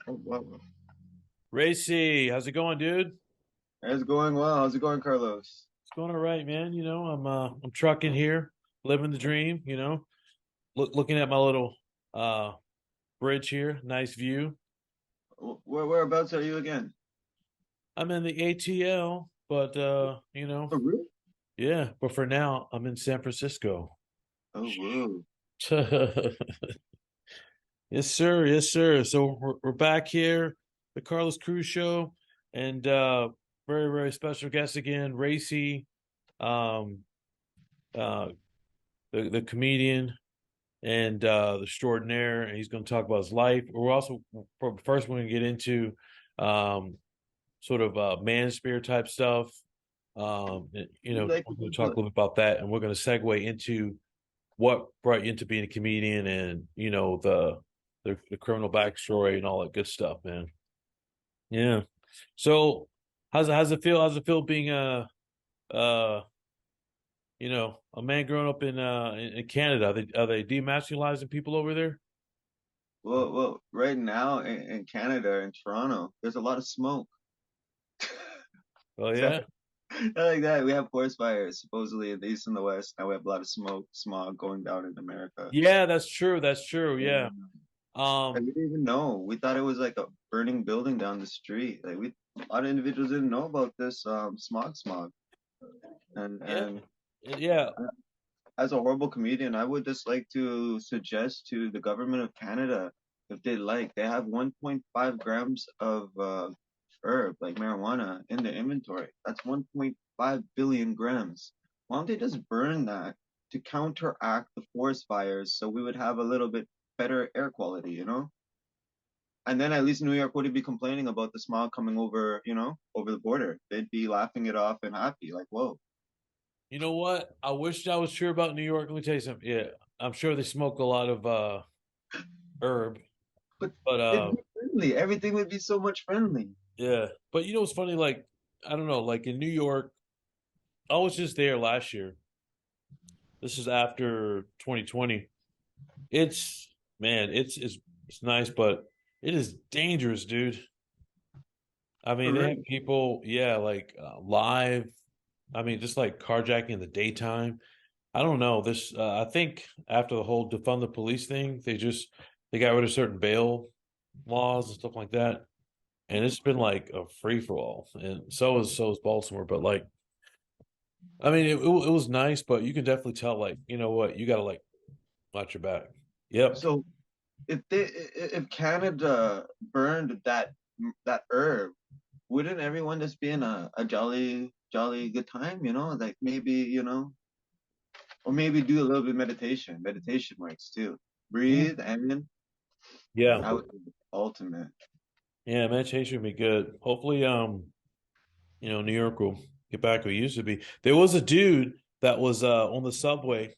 Oh, wow. Racy, how's it going, dude? It's going well. How's it going, Carlos? It's going all right, man. I'm trucking here, living the dream, looking at my little uh bridge here, nice view. Whereabouts are you again? I'm in the ATL, but Oh, really? yeah, but for now I'm in San Francisco. Oh, whoa. Yes, sir. Yes, sir. So we're back here, the Carlos Cruz show, and very, very special guest again, Racy, um uh the comedian and the extraordinaire, and he's going to talk about his life. We're also first we're going to get into um, sort of man spirit type stuff. We like We're to going do to talk a that. little bit about that, and we're going to segue into what brought you into being a comedian, and the criminal backstory and all that good stuff, man. Yeah. So how's it feel? How's it feel being uh a man growing up in Canada? Are they demasculizing people over there? Well, right now in Canada, in Toronto, there's a lot of smoke. Oh So, yeah. not like that. We have forest fires supposedly in the east and the west. Now we have a lot of smoke, smog going down in America. Yeah, that's true. That's true. Yeah. Yeah. Like, Um, we didn't even know. We thought it was like a burning building down the street. A lot of individuals didn't know about this smog, and yeah, and yeah. as a horrible comedian, I would just like to suggest to the government of Canada, if they like, they have 1.5 grams of herb, like marijuana, in their inventory. That's 1.5 billion grams. Why don't they just burn that to counteract the forest fires so we would have a little bit better air quality, you know? And then at least New York wouldn't be complaining about the smog coming over, over the border. They'd be laughing it off and happy, like, whoa. You know what? I wish I was sure about New York. Let me tell you something. Yeah, I'm sure they smoke a lot of herb, But but it'd be friendly. Everything would be so much friendly. yeah. But you know what's funny? Like I don't know. Like in New York, I was just there last year. This is after 2020. It's man, it's nice, but it is dangerous, dude. I For mean, they have real. people, yeah, like live. I mean, just like carjacking in the daytime. I don't know. I think after the whole defund the police thing, they got rid of certain bail laws and stuff like that, and it's been like a free for all. And so is Baltimore. But like, I mean, it was nice, but you can definitely tell, like, you know what, you got to like watch your back. Yep. So if Canada burned that herb, wouldn't everyone just be in a jolly good time, Like maybe, or maybe do a little bit of meditation. Meditation works too. Mm. Breathe and Yeah. that would be the ultimate. Yeah. Meditation would be good. Hopefully, New York will get back where it used to be. There was a dude that was on the subway.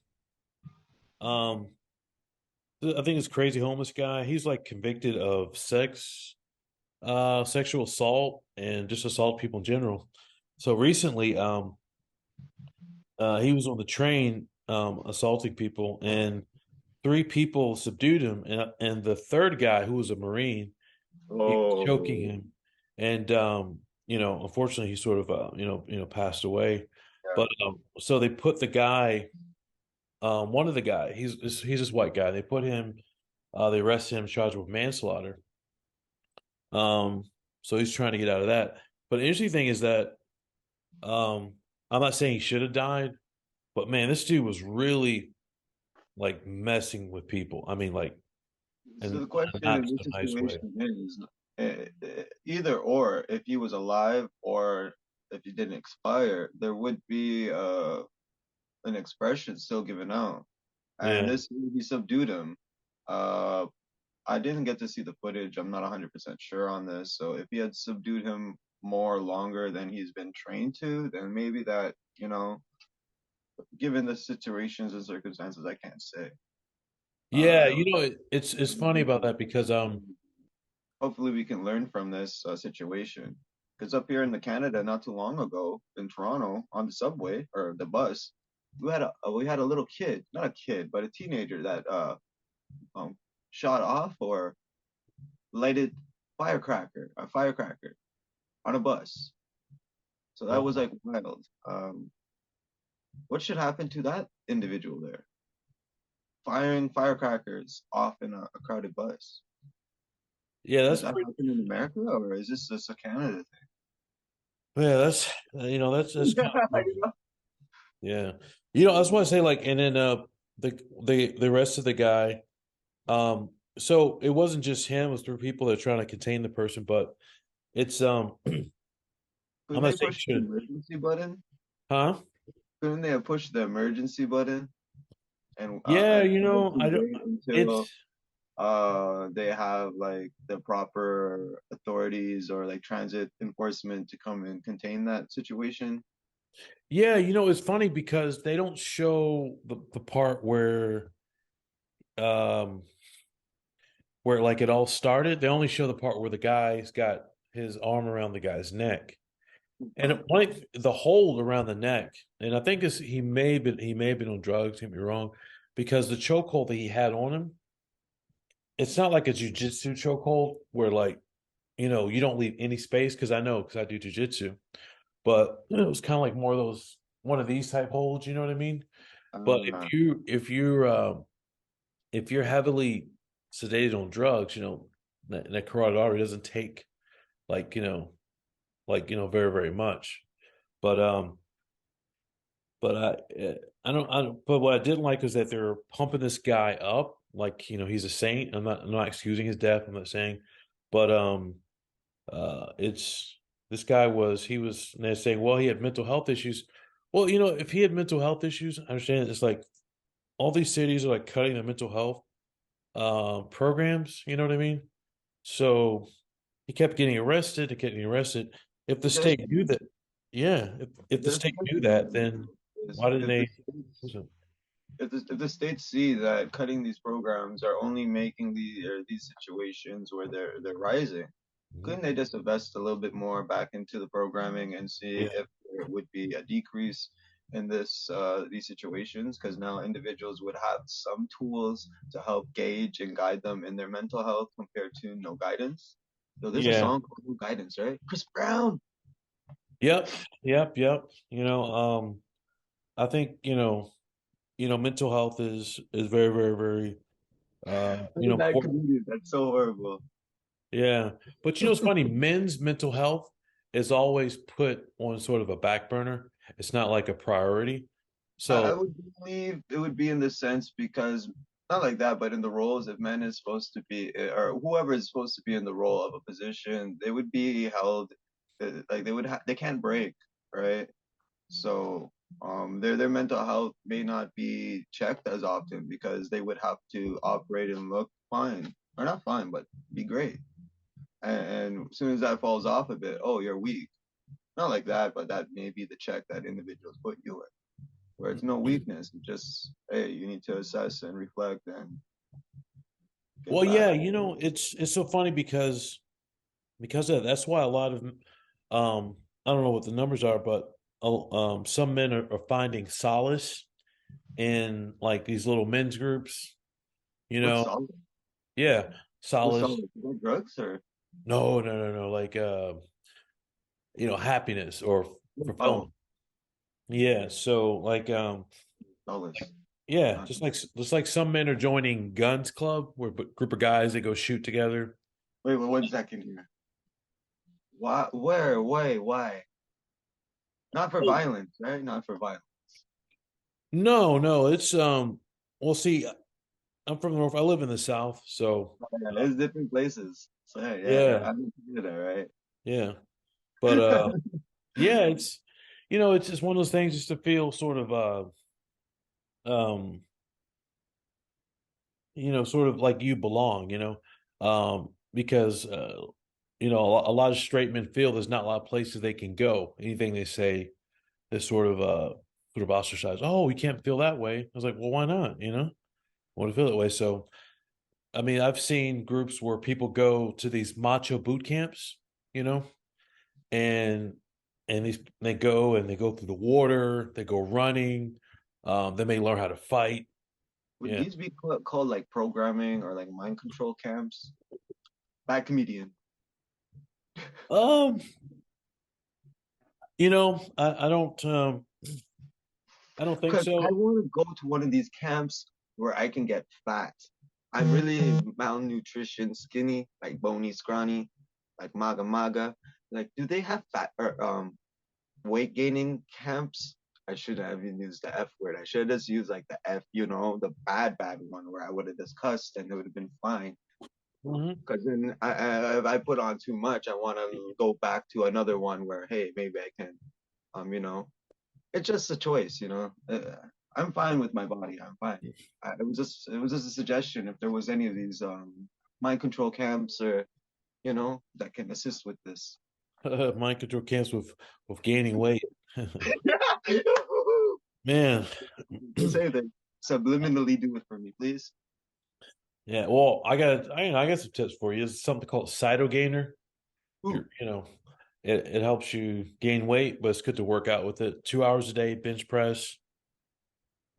Um, I think this crazy homeless guy. He's like convicted of sexual assault and just assault people in general. So recently, he was on the train assaulting people, and three people subdued him, and the third guy, who was a Marine, he was choking Oh, him, and unfortunately, he sort of passed away. yeah. But so they put the guy, one of the guy, he's this white guy. They put him, they arrested him, charged with manslaughter. Um, so he's trying to get out of that. But the interesting thing is that um, I'm not saying he should have died, but man, this dude was really like messing with people. I mean, like, So in the a question not in this so nice way. situation is either or, if he was alive or if he didn't expire, there would be an expression still given out. And Yeah. this he subdued him. Uh, I didn't get to see the footage. I'm not 100% sure on this. So if he had subdued him more longer than he's been trained to, then maybe that, given the situations and circumstances, I can't say. Yeah, Uh, it's funny about that because hopefully we can learn from this situation. Because up here in the Canada, not too long ago in Toronto, on the subway or the bus, we had a little kid, not a kid, but a teenager that um, shot off or lighted. a firecracker on a bus. So that was Wow. like wild. What should happen to that individual there? Firing firecrackers off in a crowded bus. Yeah, Does that's that pretty. happen in America, or is this just a Canada Yeah, that's that's thing? kind of yeah. That's why I say like, and then the rest of the guy. So it wasn't just him; it was three people that are trying to contain the person. But it's I'm Couldn't not they saying push the should, emergency button? huh? Couldn't they have pushed the emergency button Yeah, and tried I to don't. wait until It's they have like the proper authorities or like transit enforcement to come and contain that situation? yeah, it's funny because they don't show the part um where like it all started. They only show the part where the guy's got his arm around the guy's neck. And Uh, it, like the hold around the neck, and I think he may have been on drugs. Get me wrong, because the chokehold that he had on him, it's not like a jujitsu chokehold where like you don't leave any space. Because I know, because I do jujitsu, but it was kind of like more of those one of these type holds. You know what I mean? But uh, if you're heavily sedated on drugs, that carotid artery doesn't take like very very much. But I don't. But what I didn't like was that they're pumping this guy up like he's a saint. I'm not excusing his death. I'm not saying, but it's this guy was he was and they're saying, well, he had mental health issues. Well, if he had mental health issues, I understand it's like all these cities are like cutting the mental health programs. You know what I mean? So he kept getting arrested. He kept getting arrested. If the there's state knew that, yeah, if the there's state knew that, then why didn't if the they? states if the states see that cutting these programs are only making these situations where they're rising, Mhm. couldn't they just invest a little bit more back into the programming and see Yeah, if there would be a decrease in these situations? Because now individuals would have some tools to help gauge and guide them in their mental health compared to no guidance. So there's a yeah, song called No Guidance, right? Chris Brown. yep, yep. I think mental health is very, very, very That important. comedian, that's so horrible. Yeah, but it's funny. Men's mental health is always put on sort of a back burner. It's not like a priority. I So would believe it would be in the sense because not like that, but in the roles, if man is supposed to be or whoever is supposed to be in the role of a position, they would be held like they can't break, right? So their mental health may not be checked as often because they would have to operate and look fine or not fine, but be great. And as soon as that falls off a bit, oh, you're weak. Not like that, but that may be the check that individuals put you in where it's no weakness. It's just, hey, you need to assess and reflect and get well, back. yeah, it's so funny because of that. That's why a lot of I don't know what the numbers are, but some men are finding solace in like these little men's groups. You What's know, solid? yeah, What's solace. solid? Is that drugs or No, no, no, no. Like happiness or oh, fulfillment. Yeah. So like solace? yeah, Uh, just like some men are joining guns club where a group of guys they go shoot together. wait, 1 second here. Why? Where? Why? Not for Oh, violence, right? Not for violence. no, no, it's well see, I'm from the north. I live in the south, so Yeah, there's different places. So yeah, yeah, I'm into that, right? yeah. But yeah, it's just one of those things just to feel sort of um sort of like you belong, because a lot of straight men feel there's not a lot of places they can go. Anything they say is sort of ostracized. Oh, we can't feel that way. I was like, well, why not? I want to feel that way. So, I mean, I've seen groups where people go to these macho boot camps, you know, and they go through the water, they go running, they may learn how to fight. Would Yeah. these be called like programming or like mind control camps? Bad comedian. Um, I don't think Because I so. want to go to one of these camps where I can get fat. I'm really malnutrition, skinny, like bony, scrawny, like maga maga. Like, do they have fat or weight gaining camps? I shouldn't have even used the F word. I should have just used like the F, the bad one where I would have discussed and it would have been fine. Mhm. Because then if I put on too much, I want to go back to another one where, hey, maybe I can, it's just a choice, I'm fine with my body. I'm fine. It was just a suggestion if there was any of these mind control camps or that can assist with this. Mind control camps with gaining weight. Man, Don't say that. Subliminally do it for me, please. yeah. Well, I got some tips for you. It's something called Cytogainer. Ooh, It helps you gain weight, but it's good to work out with it. 2 hours a day, bench press.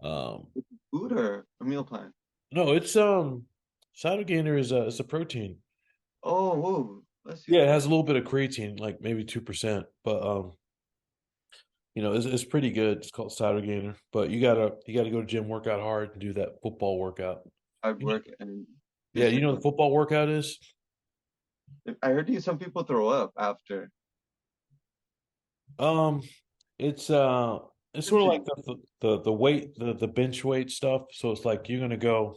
Um, food or a meal plan? no, it's Cytogainer is a protein. Oh, whoa, bless you. Yeah, it has a little bit of creatine, like maybe 2%, but it's pretty good. It's called Cytogainer, but you gotta go to gym, work out hard, and do that football workout. Hard You know, work and yeah, you know what the discipline. football workout is? I heard you. Some people throw up after. Um, it's it's sort of like Confused. the weight the bench weight stuff. So it's like you're gonna go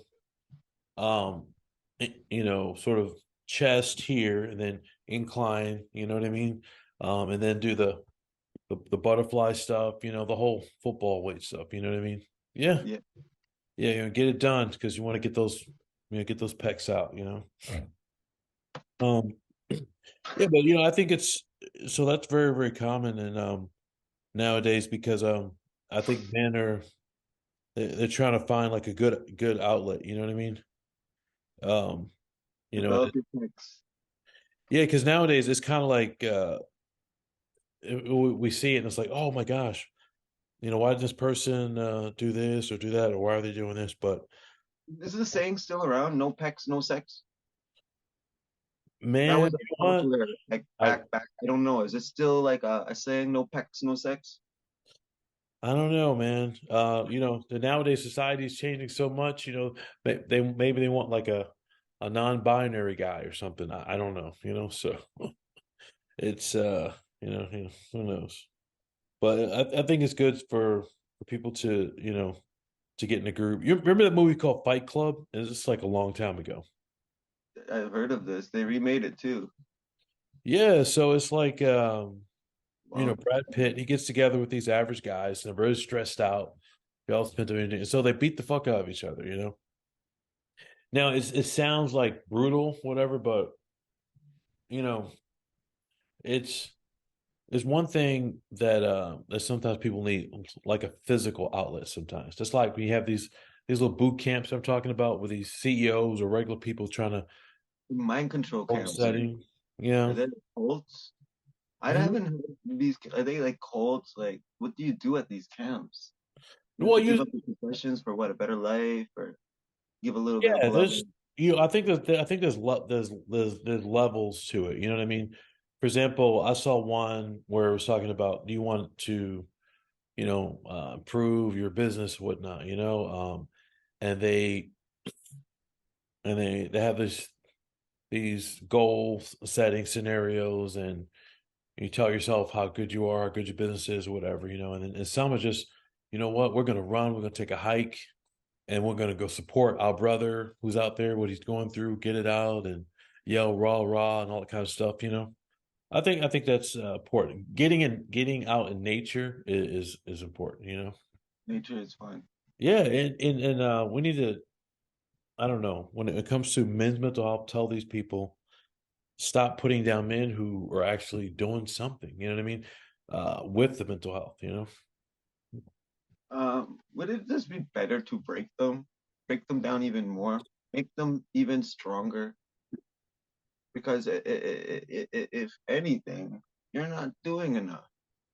sort of chest here and then incline, you know what I mean? And then do the butterfly stuff, the whole football weight stuff, you know what I mean? Yeah. Yeah, Yeah, get it done because you want to get those pecs out, Um, yeah, but I think it's so that's very, very common and nowadays because I think men they're trying to find like a good outlet, you know what I mean? Um, you know, develop your picks. yeah, because nowadays it's kind of like we see it and it's like, oh my gosh, why did this person do this or do that or why are they doing this? But Is the saying still around? No pecs, no sex. That man, was a you know what? popular like I back. I don't know. Is it still like a saying? No pecs, no sex. I don't know, man. The nowadays society is changing so much. They maybe they want like a non-binary guy or something. I don't know. So it's who knows. But I think it's good for people to get in a group. You remember that movie called Fight Club? It's just like a long time ago. I've heard of this. They remade it too. Yeah, so it's like Wow. Brad Pitt, he gets together with these average guys and they're very stressed out. They all spent their energy. So they beat the fuck out of each other. Now it sounds like brutal, whatever, but you know, it's there's one thing that sometimes people need, like a physical outlet sometimes. Just like we have these little boot camps I'm talking about with these CEOs or regular people trying to Mind control goal camps. setting. Are Yeah. they cults? I Mhm. haven't heard of these. Are they like cults? Like, what do you do at these camps? You have Well, to give up your possessions for what, a better life, or give a little bit of yeah, blood. I think there's levels to it. You know what I mean? For example, I saw one where it was talking about, do you want to, improve your business, whatnot, and they have these goal setting scenarios, and you tell yourself how good you are, how good your business is, or whatever, and some are just, you know what, we're gonna run, we're gonna take a hike, and we're gonna go support our brother who's out there, what he's going through, get it out, and yell rah rah and all that kind of stuff. I think that's important. Getting out in nature is important. Nature is fine. Yeah, and we need to. I don't know, when it comes to men's mental health, tell these people stop putting down men who are actually doing something. You know what I mean? With the mental health. Would it just be better to break them down even more, make them even stronger? Because if anything, you're not doing enough.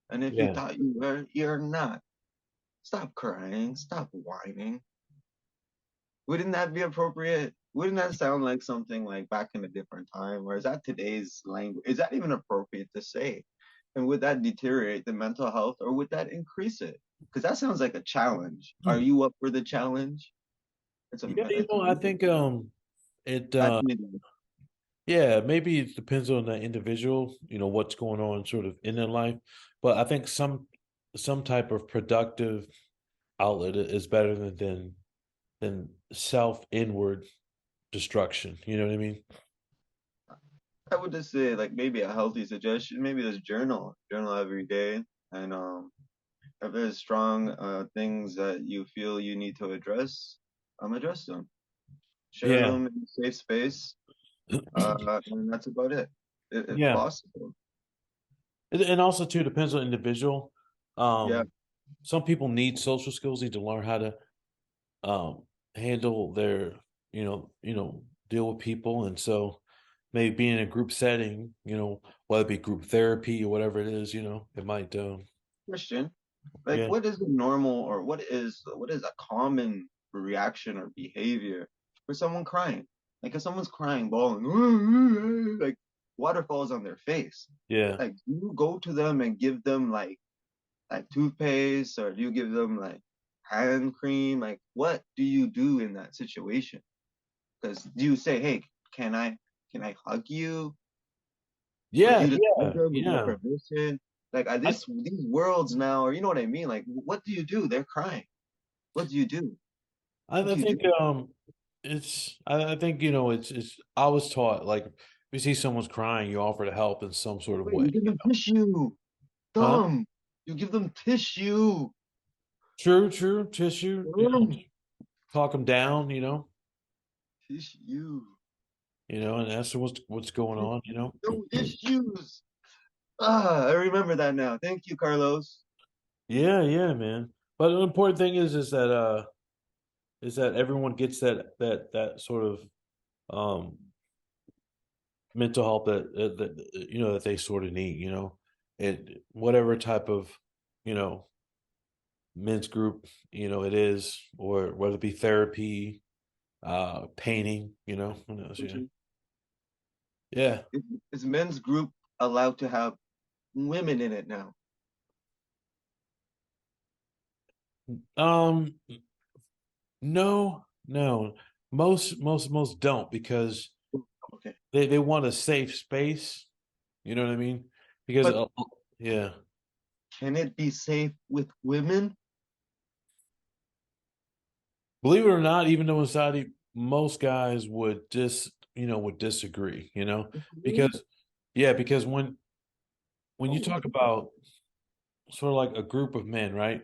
And if you Yeah. thought you were, you're not. Stop crying. Stop whining. Wouldn't that be appropriate? wouldn't that sound like something like back in a different time, or is that today's language? Is that even appropriate to say? And would that deteriorate the mental health, or would that increase it? Because that sounds like a challenge. Are you up for the challenge? Yeah, It's a I think it fascinating yeah, maybe it depends on the individual, what's going on sort of in their life. But I think some type of productive outlet is better than self inward destruction. You know what I mean? I would just say like maybe a healthy suggestion, maybe just journal every day, and if there's strong things that you feel you need to address, address them, share Yeah. them in a safe space, and that's about it. If Yeah. possible. And also too depends on individual. Yeah, Some people need social skills, need to learn how to um handle their, deal with people. And so maybe being in a group setting, whether it be group therapy or whatever it is, it might question. Like, yeah. what is the normal, or what is a common reaction or behavior for someone crying? Like, if someone's crying, bawling, like water falls on their face. Yeah. Like, do you go to them and give them like toothpaste, or do you give them like hand cream? Like, what do you do in that situation? Because do you say, hey, can I can I hug you? Or do Yeah, you just hug yeah, them with no yeah. permission? Like, are I these worlds now, or you know what I mean? Like, what do you do? They're crying. What do you do? What I do you do? think I think it's I was taught like if you see someone's crying, you offer to help in some sort of Wait, way. you give them tissue. Huh? Dumb. You give them tissue. True, true. Tissue, Dumb. talk them down, Tissue. and ask them what's going on. No issues. Ah, I remember that now. Thank you, Carlos. Yeah, yeah, man. But the important thing is that everyone gets that sort of um mental health that they sort of need. It whatever type of you know men's group it is, or whether it be therapy, painting, who knows, yeah. Question. Yeah. Is men's group allowed to have women in it now? Um, no, no. Most don't because Okay. they want a safe space. You know what I mean? Because But yeah. can it be safe with women? Believe it or not, even though in Saudi, most guys would disagree, Really? because yeah, because when you Oh, talk about sort of like a group of men, right?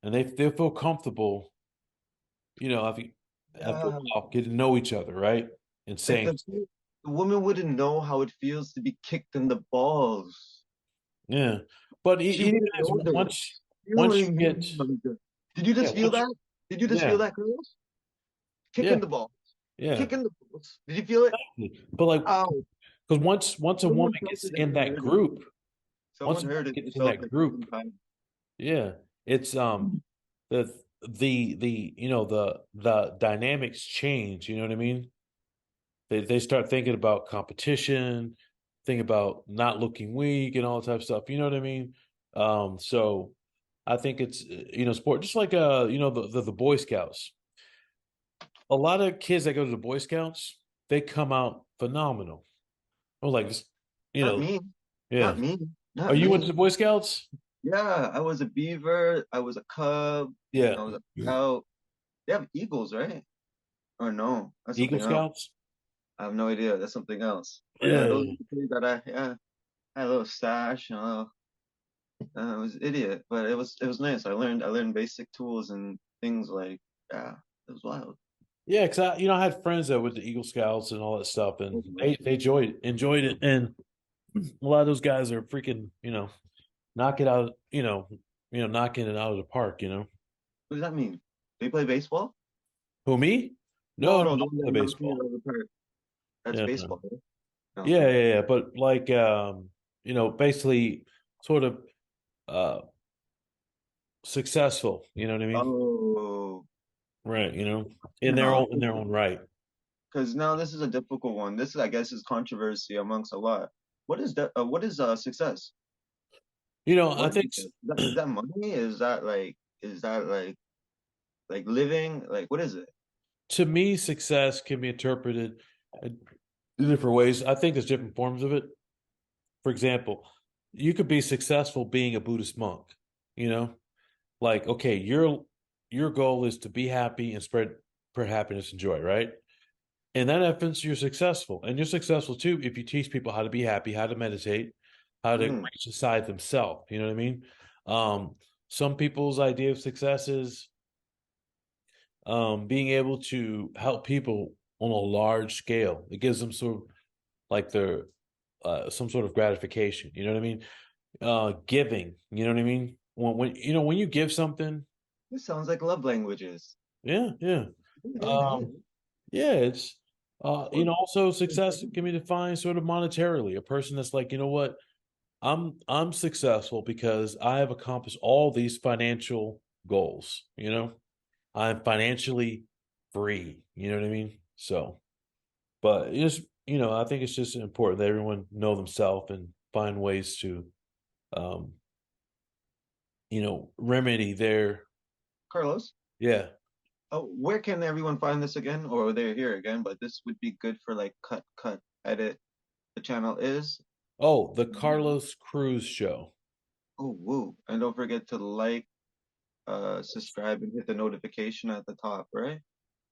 And they feel comfortable, after a yeah. while getting to know each other, right? And Like saying, the woman wouldn't know how it feels to be kicked in the balls. yeah. But She even wouldn't as know the once you feeling. get Did you yeah, just feel that? Did you just feel yeah, that, Carlos? yeah, Kicking the ball. yeah. Kicking the balls. Did you feel it? But like, Ow. because once a woman Someone felt gets it and in they that heard it. group, once Someone a heard woman it. They gets in felt that it at the group, same time. yeah, it's the the dynamics change. You know what I mean? They start thinking about competition, think about not looking weak and all that type of stuff. You know what I mean? So I think it's sport just like the Boy Scouts. A lot of kids that go to the Boy Scouts, they come out phenomenal. I was like, you Not know, me. yeah. Not me. Are Not you went me. to the Boy Scouts? Yeah, I was a beaver. I was a cub. Yeah. I was a scout. They have eagles, right? Or no? That's Eagle something else. Scouts? I have no idea. That's something else. But yeah, those Yeah. are the things that I had a little stash. I was an idiot, but it was nice. I learned basic tools and things like yeah, it was wild. Yeah, because I had friends that went to Eagle Scouts and all that stuff, and they enjoyed it, and a lot of those guys are freaking, knock it out, knocking it out of the park. What does that mean? They play baseball? Who, me? No, No, no, no, the not one the that knocking it baseball. out of the park. That's Yeah, no. baseball, right? No. Yeah, yeah, yeah. But like, basically, sort of uh successful. You know what I mean? Oh, Right. In their own no. right. Because now this is a difficult one. This, I guess, is controversy amongst a lot. What is that? What is success? I What is think it? Is that money? Is that like living? Like what is it? to me, success can be interpreted in different ways. I think there's different forms of it. For example, you could be successful being a Buddhist monk, you know? Like, okay, your goal is to be happy and spread happiness and joy, right? In that essence, you're successful. And you're successful too if you teach people how to be happy, how to meditate, how to Mm, reach inside themselves. You know what I mean? Um, some people's idea of success is being able to help people on a large scale. It gives them sort of like their some sort of gratification. You know what I mean? Giving. You know what I mean? When you give something, this sounds like love languages. yeah, yeah. Um, yeah, it's What? also success can be defined sort of monetarily. A person that's like, you know what, I'm successful because I have accomplished all these financial goals, I'm financially free. You know what I mean? So, but I think it's just important that everyone know themselves and find ways to, um, remedy their, Carlos? yeah. Oh, where can everyone find this again? Or they're here again, but this would be good for like cut, edit. The channel is. Oh, the Carlos Cruz show. Oh, woo. And don't forget to like, subscribe, and hit the notification at the top, right?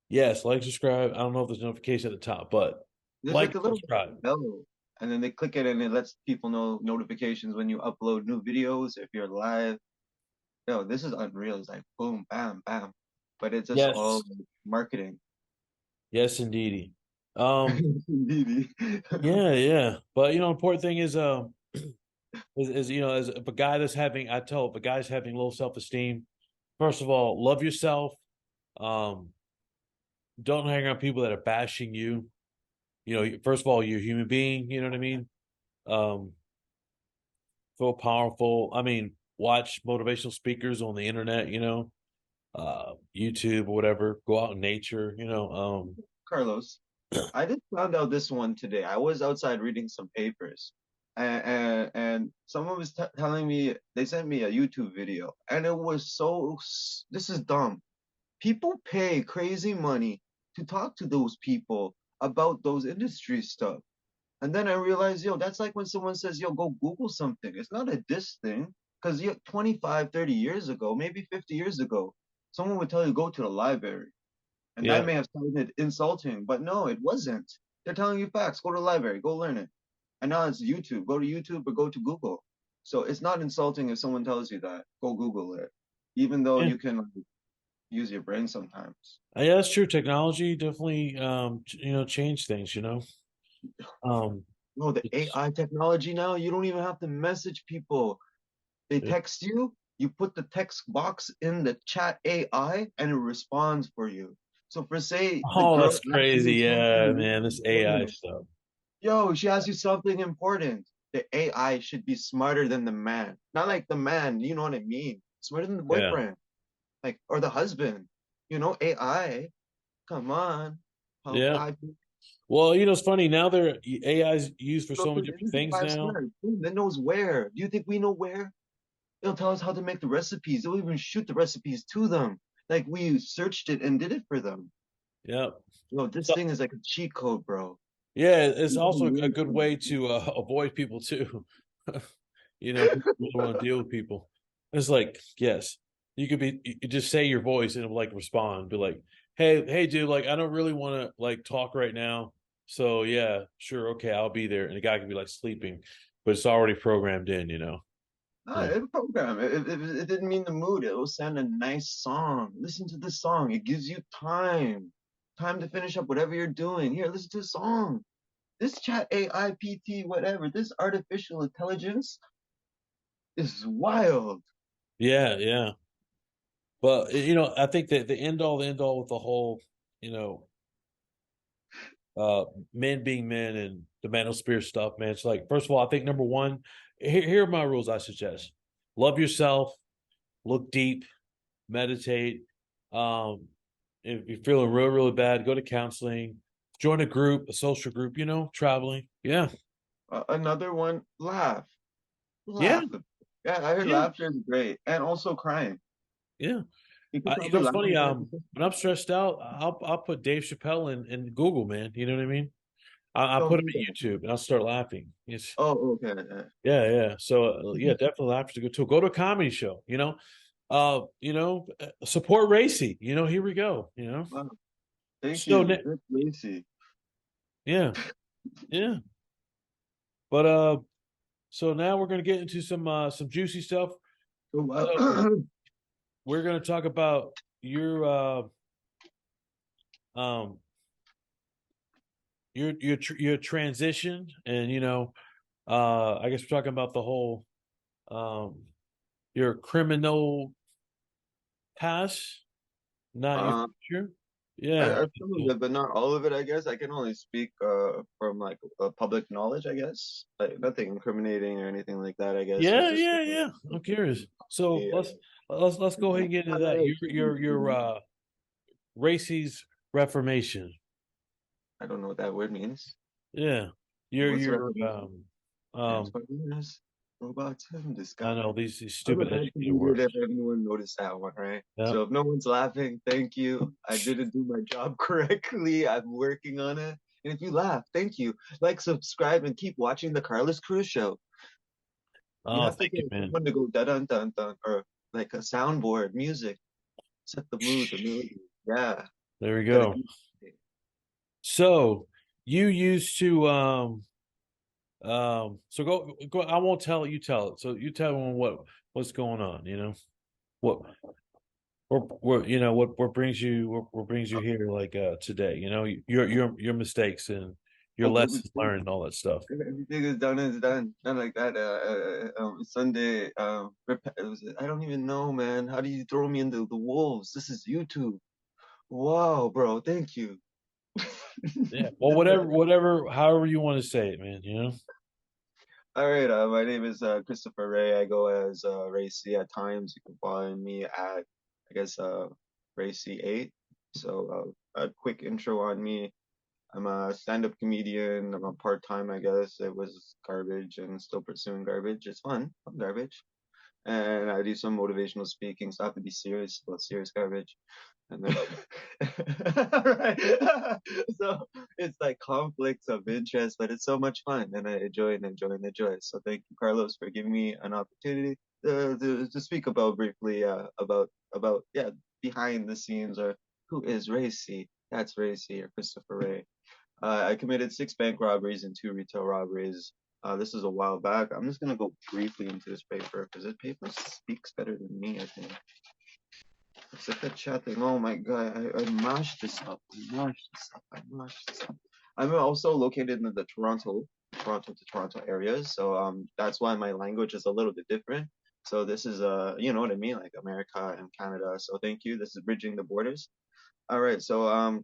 Yes, like, subscribe. I don't know if there's a notification at the top, but There's like like and a little subscribe. bell, and then they click it, and it lets people know notifications when you upload new videos, if you're live. Yo, this is unreal. It's like boom, bam, bam. But it's just all Yes, marketing. yes, indeedy. Um, Indeedy. yeah, yeah. But important thing is as if a guy that's having, I tell if a guy's having low self-esteem, first of all, love yourself. Um, don't hang around people that are bashing you. First of all, you're a human being, you know what I mean? Um, feel powerful. I mean, watch motivational speakers on the internet, YouTube or whatever. Go out in nature, Carlos, I just found out this one today. I was outside reading some papers, and someone was telling me they sent me a YouTube video, and it was this is dumb. People pay crazy money to talk to those people about those industry stuff. And then I realized, yo, that's like when someone says, yo, go Google something. It's not a diss thing. Because 25, 30 years ago, maybe 50 years ago, someone would tell you, go to the library. And that Yeah. may have sounded insulting, but no, it wasn't. They're telling you facts. Go to the library, go learn it. And now it's YouTube. Go to YouTube or go to Google. So it's not insulting if someone tells you that. Go Google it. Even though Yeah. you can use your brain sometimes. Yeah, that's true. Technology definitely, changed things. Um, No, the it's AI technology now, you don't even have to message people. They it, text you, you put the text box in the chat AI, and it responds for you. So for say the oh, girl that's asks crazy. you Yeah, something, man, this AI stuff. yo, she asks you something important. The AI should be smarter than the man. Not like the man, you know what I mean? Smarter than the Yeah, boyfriend, like or the husband. AI. Come on. How yeah. I Well, it's funny now. AI is used for go so to many the different Industry things Five now. Smart. Boom, it knows where. Do you think we know where? It'll tell us how to make the recipes. It'll even shoot the recipes to them. Like we searched it and did it for them. Yeah. Yo, this So thing is like a cheat code, bro. yeah, it's You can also a learn good from way to avoid people too. People really want to deal with people. It's like, yes, you could just say your voice and it'll like respond, be like, hey, dude, like I don't really want to like talk right now. So yeah, sure, okay, I'll be there. And the guy could be like sleeping, but it's already programmed in. Ah, So it program. If it didn't mean the mood, it will send a nice song. Listen to the song. It gives you time. Time to finish up whatever you're doing. Here, listen to the song. This chat AI, PT, whatever, this artificial intelligence is wild. yeah, yeah. But I think that the end all with the whole, you know, uh men being men and the manosphere stuff, man. It's like, first of all, I think number one, here are my rules I suggest. Love yourself, look deep, meditate. Um, if you're feeling really, really bad, go to counseling, join a group, a social group, traveling. Yeah. Another one, laugh. Yeah. Laugh. Yeah, I heard Yeah. laughter is great. And also crying. Yeah. You can You probably know, it's laugh funny. at that. When I'm stressed out, I'll put Dave Chappelle in Google, man. You know what I mean? I Don't put him do in that. YouTube and I'll start laughing. It's Oh, okay. Yeah. yeah. So yeah, definitely laughter's a good tool. Go to a comedy show. Support Racy. Here we go. Wow. Thank So you. That's Lacey. yeah, yeah. But so now we're gonna get into some juicy stuff. Oh, wow. So we're gonna talk about your um your transition, and I guess we're talking about the whole um your criminal past, not your uh, future. Yeah. some of it, but not all of it, I guess. I can only speak from like public knowledge, I guess. Like nothing incriminating or anything like that, I guess. It's Yeah, just yeah, yeah. I'm curious. So the, let's go ahead and get into that. Your highlight. Racy's Reformation. I don't know what that word means. Yeah. What's Your recognition? um Transformers, robots in I know disguise. these I'm a stupid bad educated comedian words. if anyone noticed that one, right? Yeah. So if no one's laughing, thank you. I didn't do my job correctly. I'm working on it. And if you laugh, thank you. Like, subscribe, and keep watching the Carlos Cruz show. You Oh, have to thank you, get man. someone to go dun dun dun dun or like a soundboard, music, set the mood, the melody. Yeah, There we gotta go. do So you used to so go I won't tell it, you tell it. So you tell them what's going on, what what brings you what brings you here like today, your mistakes and your oh, lessons learned and all that stuff. everything is done is done. Not like that. Sunday. I don't even know, man. How do you throw me into the wolves? This is YouTube. Wow, bro. Thank you. Yeah. Well, whatever, however you want to say it, man. All right. My name is Christopher Ray. I go as Ray C at times. You can find me at, I guess, Ray C8. So a quick intro on me. I'm a stand-up comedian. I'm a part-time, I guess. It was garbage and still pursuing garbage. It's fun garbage. And I do some motivational speaking, so I have to be serious about serious garbage. And then, right. So it's like conflicts of interest, but it's so much fun, and I enjoy and enjoy and enjoy. So thank you, Carlos, for giving me an opportunity to speak about briefly about yeah, behind the scenes, or who is Racy. That's Racy, or Christopher Ray. I committed 6 bank robberies and 2 retail robberies. This is a while back. I'm just gonna go briefly into this paper because this paper speaks better than me, I think. It's like a chatting. Oh my god, I mashed this up. I'm also located in the Toronto to Toronto areas, so that's why my language is a little bit different. So this is you know what I mean, like America and Canada. So thank you. This is bridging the borders. All right, so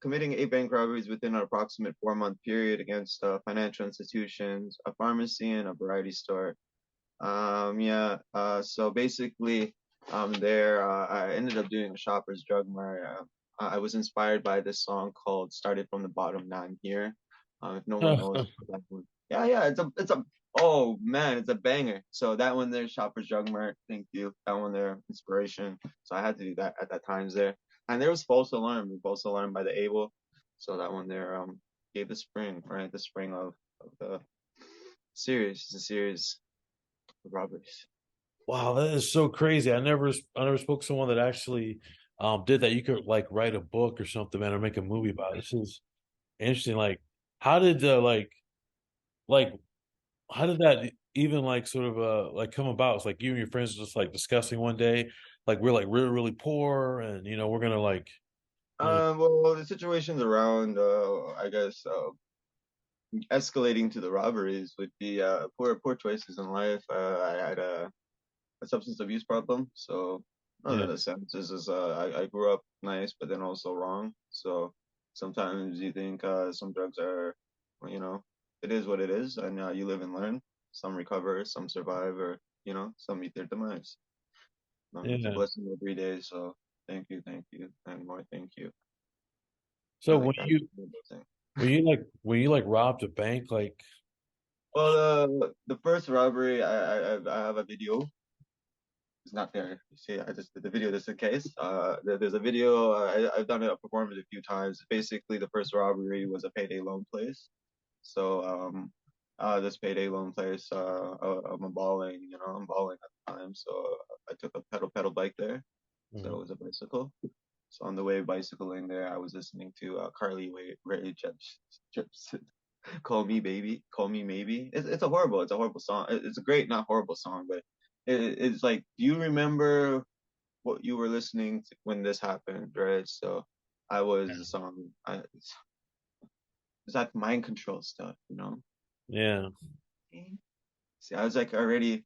committing 8 bank robberies within an approximate 4-month period against financial institutions, a pharmacy, and a variety store. Yeah. So basically, there I ended up doing a Shoppers Drug Mart. I was inspired by this song called "Started from the Bottom, Now I'm Here." If no one knows that one, yeah, yeah, it's a oh man, it's a banger. So that one there, Shoppers Drug Mart. Thank you. That one there, inspiration. So I had to do that at that times there. And there was false alarm by the Able. So that one there gave the spring, right? The spring of the series, the series of robberies. Wow, that is so crazy. I never spoke to someone that actually did that. You could like write a book or something, man, or make a movie about it. This is interesting. Like, how did like how did that even like sort of like come about? It's like you and your friends just like discussing one day, like we're like really, really poor, and we're gonna like you know Well, the situations around, I guess, escalating to the robberies would be poor choices in life. I had a substance abuse problem, so one yeah. of the senses is I grew up nice, but then also wrong. So sometimes you think some drugs are, well, it is what it is, and you live and learn. Some recover, some survive, or some meet their demise. It's a Yeah. blessing every day. So thank you, and more thank you. So I like that thing. when you like robbed a bank, like Well, the first robbery, I have a video. It's not there. You see, I just did the video just in case. There's a video. I've done it. I've performed it a few times. Basically, the first robbery was a payday loan place. So, this payday loan place, I'm balling. I'm balling at the time. So I took a pedal bike there. So mhm, it was a bicycle. So on the way bicycling there, I was listening to Carly Rae Jepsen, "Call Me Baby," "Call Me Maybe." It's a horrible song. It's a great, not horrible song, but it's like, do you remember what you were listening to when this happened, right? So I was yeah, the song. It's like mind control stuff, you know. yeah. See, I was like already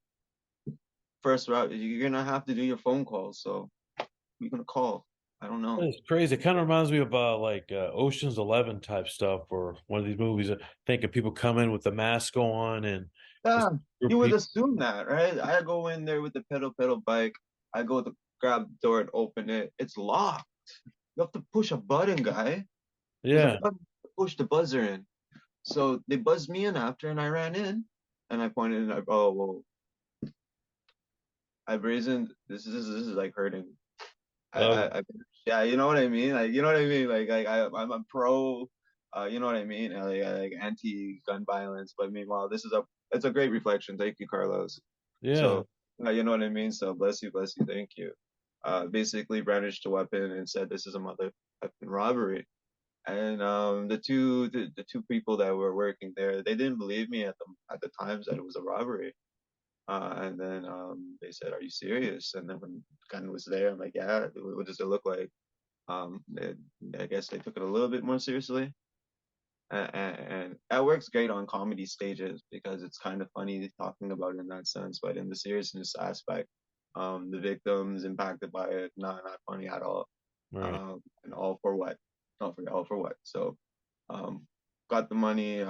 first route. You're gonna have to do your phone calls, so who you gonna call? I don't know. It's crazy. It kind of reminds me of like Ocean's 11 type stuff, or one of these movies. Thinking people come in with the mask on and this Yeah, group you of would people. assume that, right? I go in there with the pedal bike. I go to grab the door and open it. It's locked. You have to push a button, guy. There's a Yeah. button to push the buzzer in. So they buzzed me in after, and I ran in, and I pointed and oh well, I brazened. This is like hurting. I yeah, you know what I mean. Like you know what I mean. I'm a pro. You know what I mean. Like anti-gun violence, but meanwhile, it's a great reflection. Thank you, Carlos. Yeah. So you know what I mean. So bless you, thank you. Basically brandished a weapon and said this is a mother robbery. And the two people that were working there, they didn't believe me at the times that it was a robbery. And then they said, "Are you serious?" And then when the gun was there, I'm like, "Yeah. What does it look like?" They, I guess they took it a little bit more seriously, and that works great on comedy stages because it's kind of funny talking about it in that sense. But in the seriousness aspect, the victims impacted by it, not funny at all. Right. And all for what? All for what? So, um, got the money,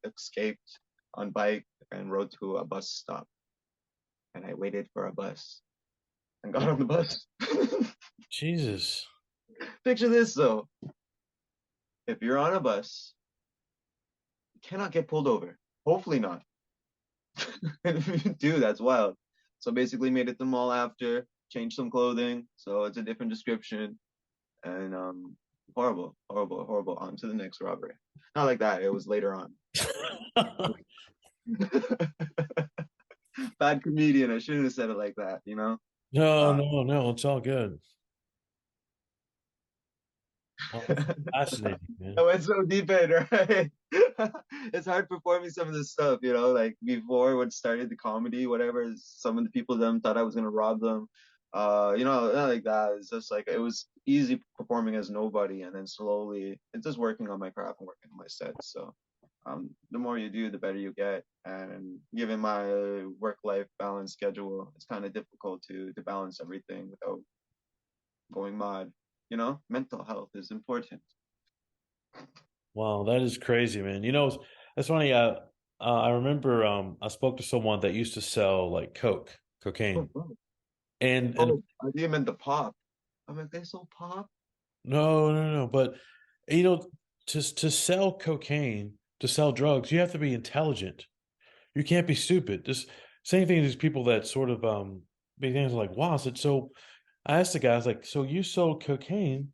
escaped on bike and rode to a bus stop, and I waited for a bus and got on the bus. Jesus. Picture this though: if you're on a bus, you cannot get pulled over. Hopefully not. And if you do, that's wild. So basically, made it the mall after, changed some clothing, so it's a different description, and horrible. On to the next robbery. Not like that. It was later on. Bad comedian. I shouldn't have said it like that. You know. No, Uh, no, no. It's all good. Oh, that's fascinating, I man. went so deep in, right? It's hard performing some of this stuff, you know, like before when started the comedy, whatever, some of the people them thought I was gonna rob them. Not like that. It's just like it was easy performing as nobody, and then slowly it's just working on my craft and working on my sets. So the more you do, the better you get. And given my work life balance schedule, it's kind of difficult to balance everything without going mad. You know, mental health is important. Wow, that is crazy, man. It's funny. I remember I spoke to someone that used to sell like Oh, cocaine, bro. and Oh, I think you meant the pop. I'm like, they sold pop? no, no, no. But you know, to sell cocaine, to sell drugs, you have to be intelligent. You can't be stupid. Just same thing as people that sort of big things like, wow. I said, so I asked the guy, I was like, so you sold cocaine?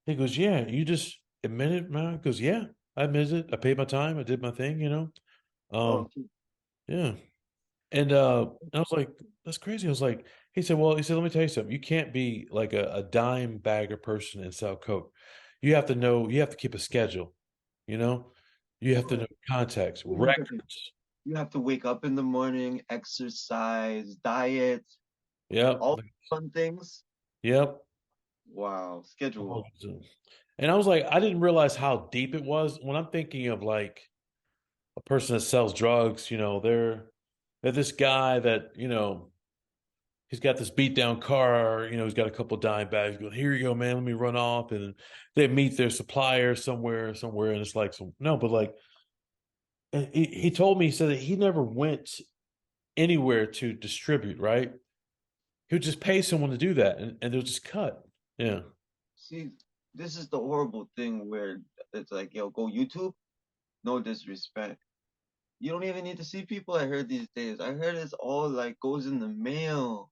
He goes, yeah. You just admitted, man? He goes, yeah, I admitted it. I paid my time. I did my thing. Oh, Yeah. And I was like, that's crazy. I was like, he said, let me tell you something. You can't be like a dime bagger person and sell coke. You have to keep a schedule, you know? You have to know context, records. you have to wake up in the morning, exercise, diet, Yep. all fun things. Yep. Wow, schedule. And I was like, I didn't realize how deep it was when I'm thinking of like a person that sells drugs, they're this guy that, he's got this beat down car, he's got a couple dime bags going, here you go, man, let me run off. And they meet their supplier somewhere. And it's like, so, no, but like, he told me, he said that he never went anywhere to distribute, right? He would just pay someone to do that and they'll just cut. Yeah. See, this is the horrible thing where it's like, yo, go YouTube. No disrespect. You don't even need to see people. I heard these days. I heard it's all like goes in the mail.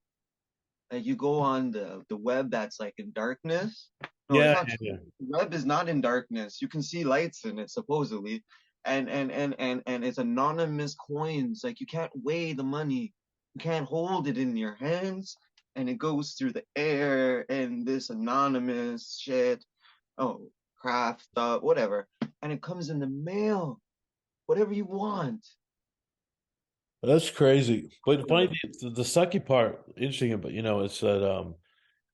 Like you go on the web that's like in darkness. No, it's Yeah, not yeah, true. yeah. The web is not in darkness. You can see lights in it supposedly, and it's anonymous coins. Like you can't weigh the money. You can't hold it in your hands, and it goes through the air and this anonymous shit. Oh, craft stuff, whatever, and it comes in the mail. Whatever you want. That's crazy. But the funny thing, the sucky part, interesting, but it's that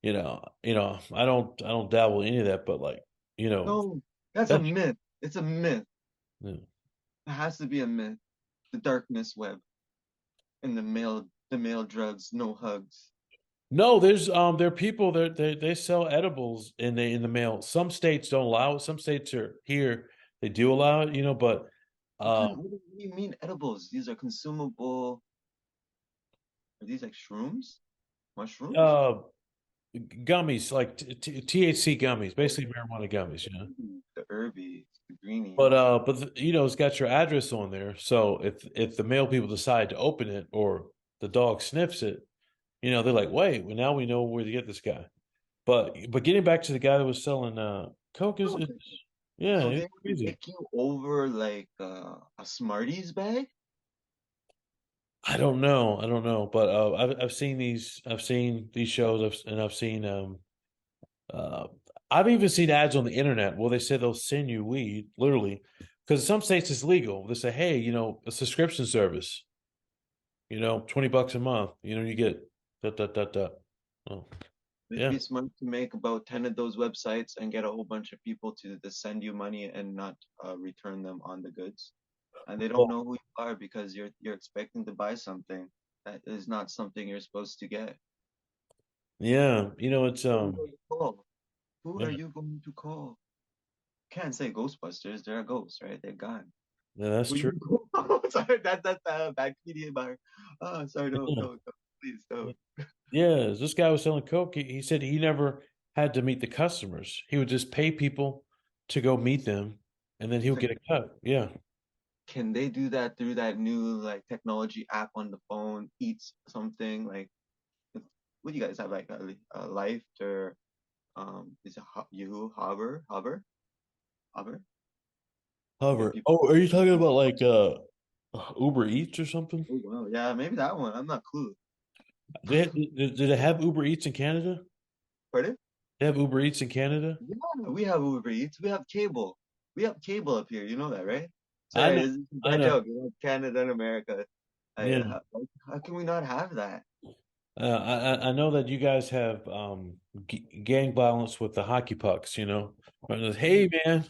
I don't dabble in any of that, but like, you know, No, that's a that's myth. It's a myth. yeah. It has to be a myth. The darkness web and the male drugs, no hugs. No, there are people that they sell edibles in the mail. Some states don't allow it. Some states are here, they do allow it, but What do you mean edibles? These are consumable. Are these like shrooms? Mushrooms? uh gummies like THC gummies, basically marijuana gummies. The herbies, the But greenies. it's got your address on there. So if the mail people decide to open it or the dog sniffs it, they're like, wait, well now we know where to get this guy. But getting back to the guy that was selling coke is Okay. yeah, So it's they crazy. take you over like a Smarties bag? I don't know, I don't know, but I've seen these shows, I've seen uh, I've even seen ads on the internet where they say they'll send you weed, literally, because in some states it's legal. They say, hey, a subscription service, $20 a month, you get that. Oh, It'd yeah. be smart to make about 10 of those websites and get a whole bunch of people to send you money and not return them on the goods. And they don't Well, know who you are because you're expecting to buy something that is not something you're supposed to get. yeah, it's Who will you call? Who yeah, are you going to call? Can't say Ghostbusters. They're ghosts, right? They're gone. yeah, that's Who true. you call? Sorry, that's bad media bar. Oh, sorry, no, Yeah. no, no, please don't. Yeah, this guy was selling coke. He said he never had to meet the customers. He would just pay people to go meet them, and then he would Like, get a cut. Yeah. can they do that through that new like technology app on the phone? Eats something like what do you guys have like a Life or is it Yahoo Hover where Hover. people Oh, are you talking about like Uber Eats or something? oh wow yeah maybe that one I'm not clue. Did they have Uber Eats in Canada? Pardon? They have Uber Eats in Canada? Yeah, we have Uber Eats. We have cable up here. You know that, right? I Sorry, know, this is a I bad know. joke. You know, Canada and America. Yeah. How can we not have that? I know that you guys have gang violence with the hockey pucks. But it's, hey man.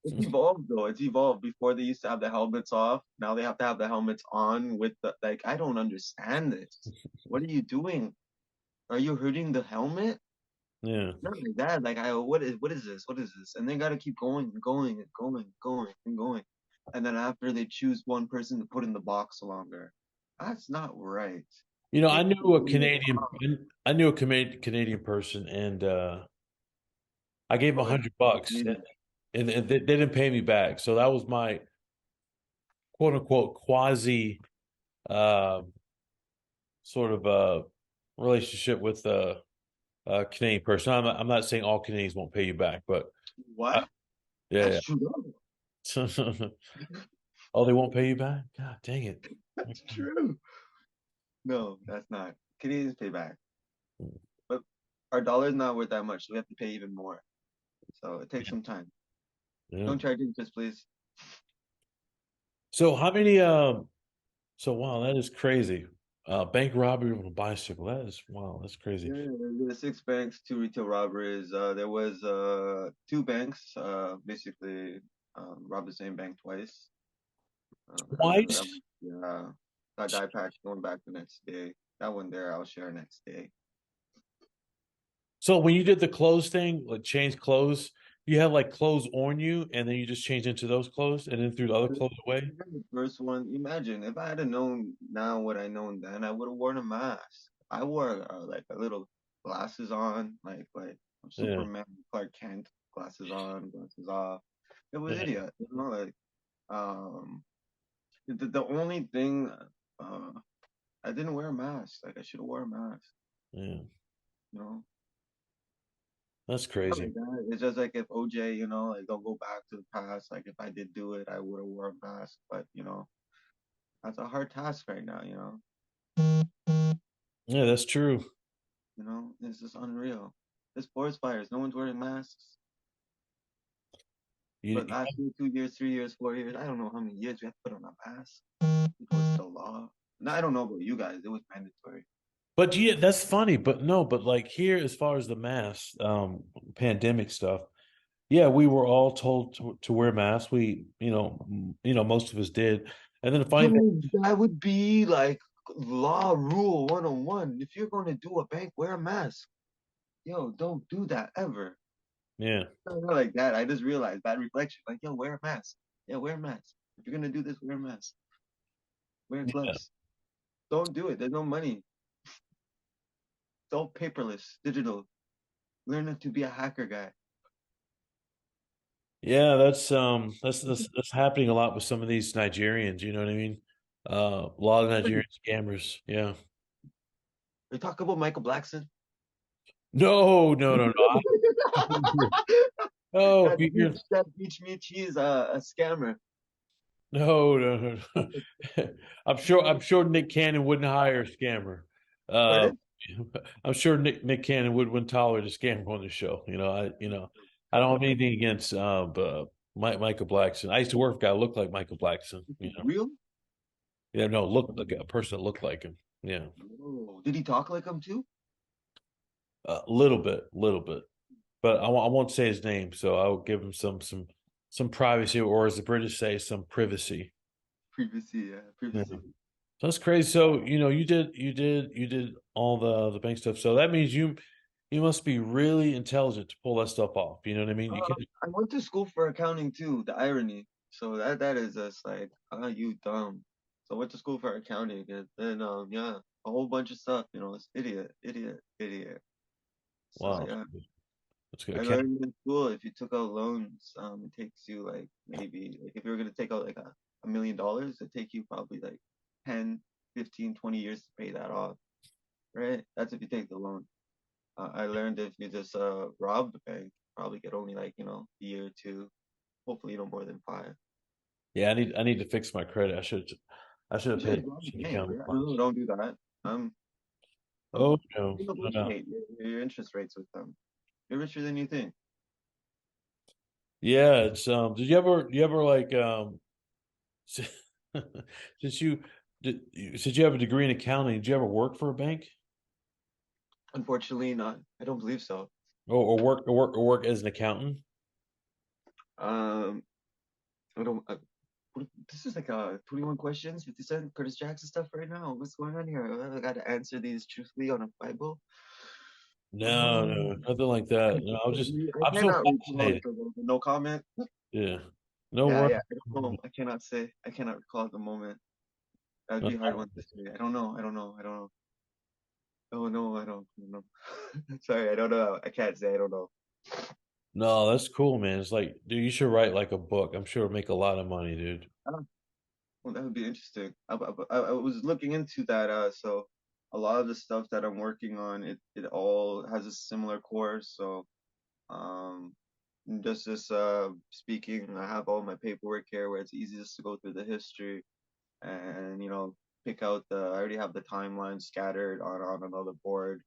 It's evolved though. It's evolved. Before they used to have the helmets off. Now they have to have the helmets on with the like. I don't understand this. What are you doing? Are you hurting the helmet? Yeah. Not like that. Like I, what is this? What is this? And they got to keep going and going and going and going and going. And then after they choose one person to put in the box longer. That's not right. I Take knew a the Canadian. I knew a Canadian person, and I gave him oh, $100, and they didn't pay me back. So that was my quote unquote quasi uh, sort of relationship with a Canadian person. I'm not saying all Canadians won't pay you back, but uh, what? yeah, That's true. yeah. Oh, they won't pay you back? God dang it. That's true. No, that's not. Canadians pay back. But our dollar's not worth that much, so we have to pay even more. So it takes some time. Yeah. Don't charge interest, please. So how many so wow, that is crazy. Bank robbery on a bicycle. That is wow, that's crazy. Yeah, there's six banks, two retail robberies. There was two banks, basically robbed the same bank twice. Twice? Yeah, got die patch going back the next day. That one there, I'll share next day. So when you did the clothes thing, like change clothes, you had like clothes on you, and then you just changed into those clothes, and then threw the other clothes away. The first one, imagine if I had known now what I known then, I would have worn a mask. I wore like a little glasses on, like Yeah. Superman, Clark Kent glasses on, glasses off. It was Yeah, idiot, you know, like um the only thing uh I didn't wear a mask. Like I should have wore a mask, yeah. you know. That's Not crazy. like that. It's just like if OJ, you know, like don't go back to the past. Like if I did do it, I would have wore a mask. But you know, that's a hard task right now. Yeah, that's true. It's just unreal. There's forest fires. No one's wearing masks. You, But last year, 2 years, 3 years, 4 years, I don't know how many years you have to put on a mask. It was the law. No, I don't know about you guys. It was mandatory. but yeah, that's funny. But no, but like here, as far as the mask, pandemic stuff, yeah, we were all told to wear masks. We, most of us did. And then the funny thing, Yo, that would be like law rule 101. If you're going to do a bank, wear a mask. Yo, don't do that ever. yeah, Not like that. I just realized bad reflection. Like, yo, wear a mask. Yeah, wear a mask. If you're gonna do this, wear a mask. Wear yeah, gloves. Don't do it. There's no money. It's all paperless, digital. Learn to be a hacker guy. yeah. That's happening a lot with some of these Nigerians. You know what I mean? A lot of Nigerian scammers. Yeah. We talk about Michael Blackson. No, no, no, no. Oh, That beach meat cheese, a scammer. no, no, no. I'm sure Nick Cannon wouldn't hire a scammer. Uh, Pardon? I'm sure Nick Cannon wouldn't tolerate a scammer on the show. I don't have anything against but Michael Blackson. I used to work with a guy who looked like Michael Blackson. Real? Yeah, no, look like a person that looked like him. Yeah, Oh, did he talk like him too? a little bit. But I won't say his name, so I'll give him some privacy, or as the British say, some privacy. Previously, yeah, Yeah. previously. That's crazy. So, you did all the bank stuff. So that means you must be really intelligent to pull that stuff off. You know what I mean? You can't. I went to school for accounting too. The irony. So that is just like, you dumb. So I went to school for accounting, and then yeah, a whole bunch of stuff. It's idiot, idiot, idiot. So Wow, yeah, that's good. I Account. learned in school if you took out loans, it takes you like maybe like if you were gonna take out like $1 million, it take you probably like 10, 15, 20 years to pay that off. Right? That's if you take the loan. I learned if you just rob the bank, probably get only like a year or two, hopefully no more than 5. Yeah, I need to fix my credit. I should have You paid should rob the attention to bank. accounting Yeah, no, class. don't do that. Um, Oh no, no, no. negotiate your interest rates with them. You're richer than you think. Yeah, it's did you ever like since you have a degree in accounting, did you ever work for a bank Unfortunately, not. I don't believe so. or work as an accountant? Um, I don't. This is like 21 questions, 50 Cent, Curtis Jackson stuff right now. What's going on here? I got to answer these truthfully on a Bible. No, Um, no, nothing like that. No, I I'm so cannot recall fascinated. it. No comment. Yeah. No Yeah, work. yeah. I don't know. I cannot say. I cannot recall at the moment. That would be a hard one to say. I don't know. I don't know. I don't know. Oh no, I don't know. Sorry, I don't know. I can't say. I don't know. No, that's cool, man. It's like, dude, you should write like a book. I'm sure it'll make a lot of money, dude. Oh, well, that would be interesting. I was looking into that. So a lot of the stuff that I'm working on, it all has a similar core. So um, just this speaking, I have all my paperwork here where it's easiest to go through the history and pick out I already have the timeline scattered on another board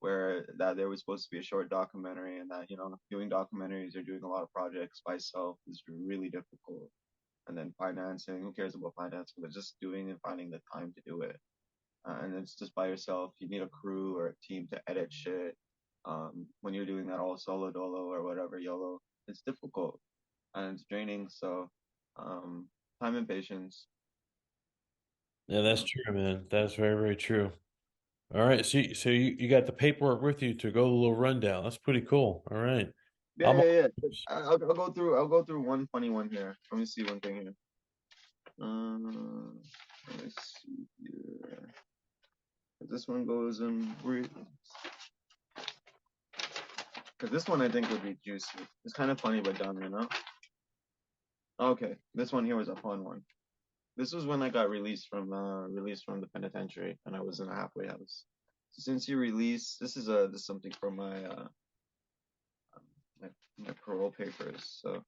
where that there was supposed to be a short documentary, and that doing documentaries or doing a lot of projects by self is really difficult. And then financing, who cares about financing, but just doing and finding the time to do it. And it's just by yourself. You need a crew or a team to edit shit. When you're doing that all solo dolo or whatever YOLO, it's difficult and it's draining. So um, time and patience. Yeah, that's You true, man. That's very, very true. All right. So you got the paperwork with you to go a little rundown. That's pretty cool. All right. Yeah, I'm yeah, yeah. I'll go through. I'll go through one funny one here. Let me see one thing here. Let me see here. This one goes in. Because this one I think would be juicy. It's kind of funny but dumb, you know? Okay, this one here was a fun one. This was when I got released from the penitentiary, and I was in a halfway house. So since you release, this is something from my my parole papers. So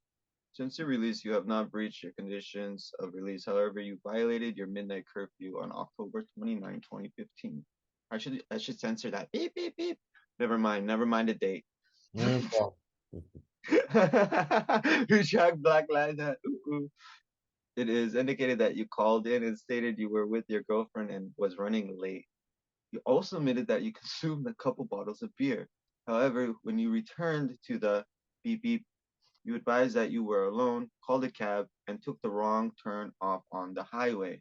since your release, you have not breached your conditions of release. However, you violated your midnight curfew on October 29, 2015. I should censor that. Beep beep beep. Never mind. Never mind the date. No problem. Who tracked Black Lives Matter? Ooh, ooh. It is indicated that you called in and stated you were with your girlfriend and was running late. You also admitted that you consumed a couple bottles of beer. However, when you returned to the beep beep, you advised that you were alone, called a cab, and took the wrong turn off on the highway.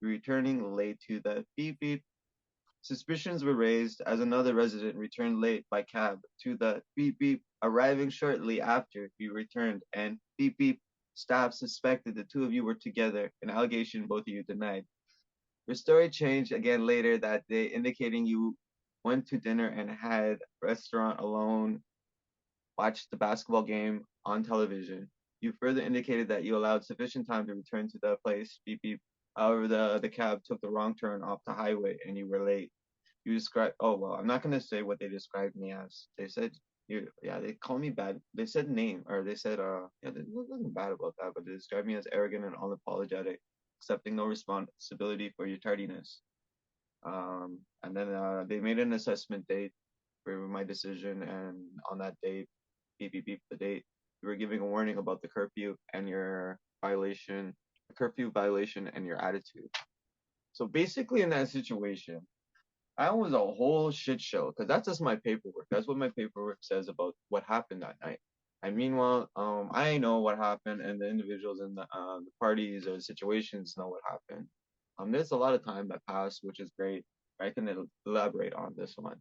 Returning late to the beep beep, suspicions were raised as another resident returned late by cab to the beep beep, arriving shortly after you returned, and beep beep staff suspected the two of you were together, an allegation both of you denied. Your story changed again later that day, indicating you went to dinner and had restaurant alone, watched the basketball game on television. You further indicated that you allowed sufficient time to return to the place, beep beep. However, the cab took the wrong turn off the highway and you were late. You described, oh, well, I'm not going to say what they described me as. They said, yeah, they called me bad. They said name, or they said, yeah, there's nothing bad about that, but they described me as arrogant and unapologetic, accepting no responsibility for your tardiness. And then they made an assessment date for my decision, and on that date, beep beep beep, the date, you were giving a warning about the curfew and your violation, the curfew violation and your attitude. So basically, in that situation, I was a whole shit show because that's just my paperwork. That's what my paperwork says about what happened that night. And meanwhile, I know what happened, and the individuals in the parties or the situations know what happened. There's a lot of time that passed, which is great. I can elaborate on this one.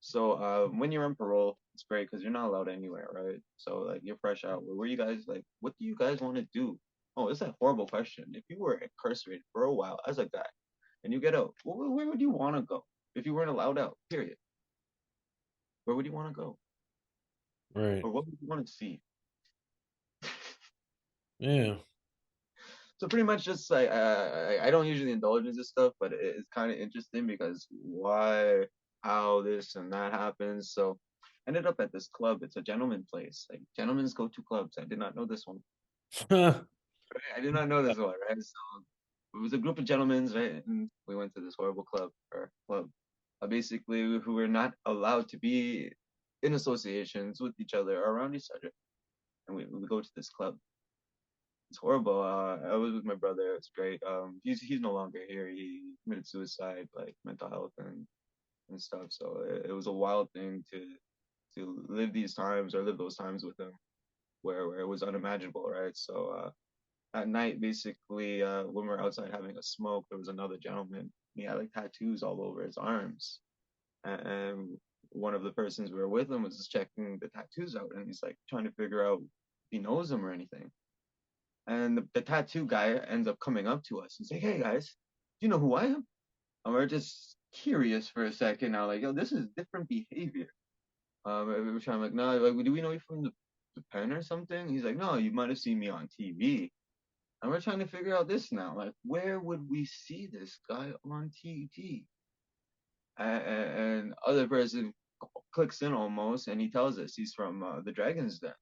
So, when you're on parole, it's great because you're not allowed anywhere, right? So, like, you're fresh out. Where you guys like? What do you guys want to do? Oh, it's a horrible question. If you were incarcerated for a while as a guy, and you get out, where would you want to go if you weren't allowed out? Period. Where would you want to go, Right. or what would you want to see? Yeah. So pretty much, just like I don't usually indulge in this stuff, but it's kind of interesting because why, how this and that happens. So ended up at this club. It's a gentleman place. Like gentlemen's go to clubs. I did not know this one. Right? I did not know this one, right? So it was a group of gentlemen, right? And we went to this horrible club, basically who were not allowed to be in associations with each other or around each other. And we go to this club. It's horrible. I was with my brother. It's great. He's no longer here. He committed suicide, like mental health and stuff. So it was a wild thing to live these times or live those times with him, where it was unimaginable, right? So at night, basically, when we were outside having a smoke, there was another gentleman. He had like tattoos all over his arms, and one of the persons we were with him was just checking the tattoos out, and he's like trying to figure out if he knows him or anything. And the tattoo guy ends up coming up to us and saying, "Hey guys, do you know who I am?" And we're just curious for a second. Now, like, yo, this is different behavior. We were trying like, no, like, do we know you from the pen or something? He's like, no, you might have seen me on TV. And we're trying to figure out this now. Like, where would we see this guy on TV? And other person clicks in almost, and he tells us he's from the Dragon's Den,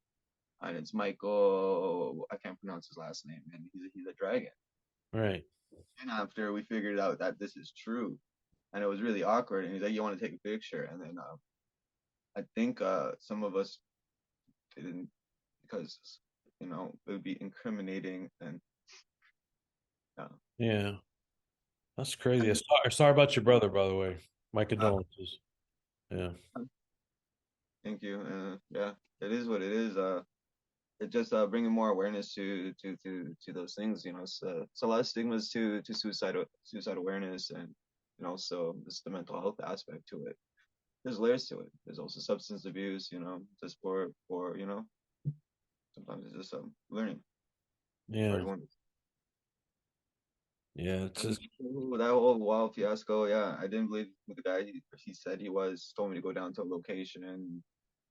and it's Michael. I can't pronounce his last name, and he's a dragon. Right. And after we figured out that this is true, and it was really awkward, and he's like, "You want to take a picture?" And then I think some of us didn't because it would be incriminating and uh, Yeah. That's crazy. and Sorry about your brother, by the way. My uh, condolences. Yeah. thank you. Yeah, it is what it is. It just bringing more awareness to those things. It's a lot of stigmas to suicide awareness, and also just the mental health aspect to it. There's layers to it. There's also substance abuse. Just for sometimes it's just learning for Yeah. everyone. Yeah. It's And just that whole wild fiasco, yeah, I didn't believe who the guy he said he was. Told me to go down to a location,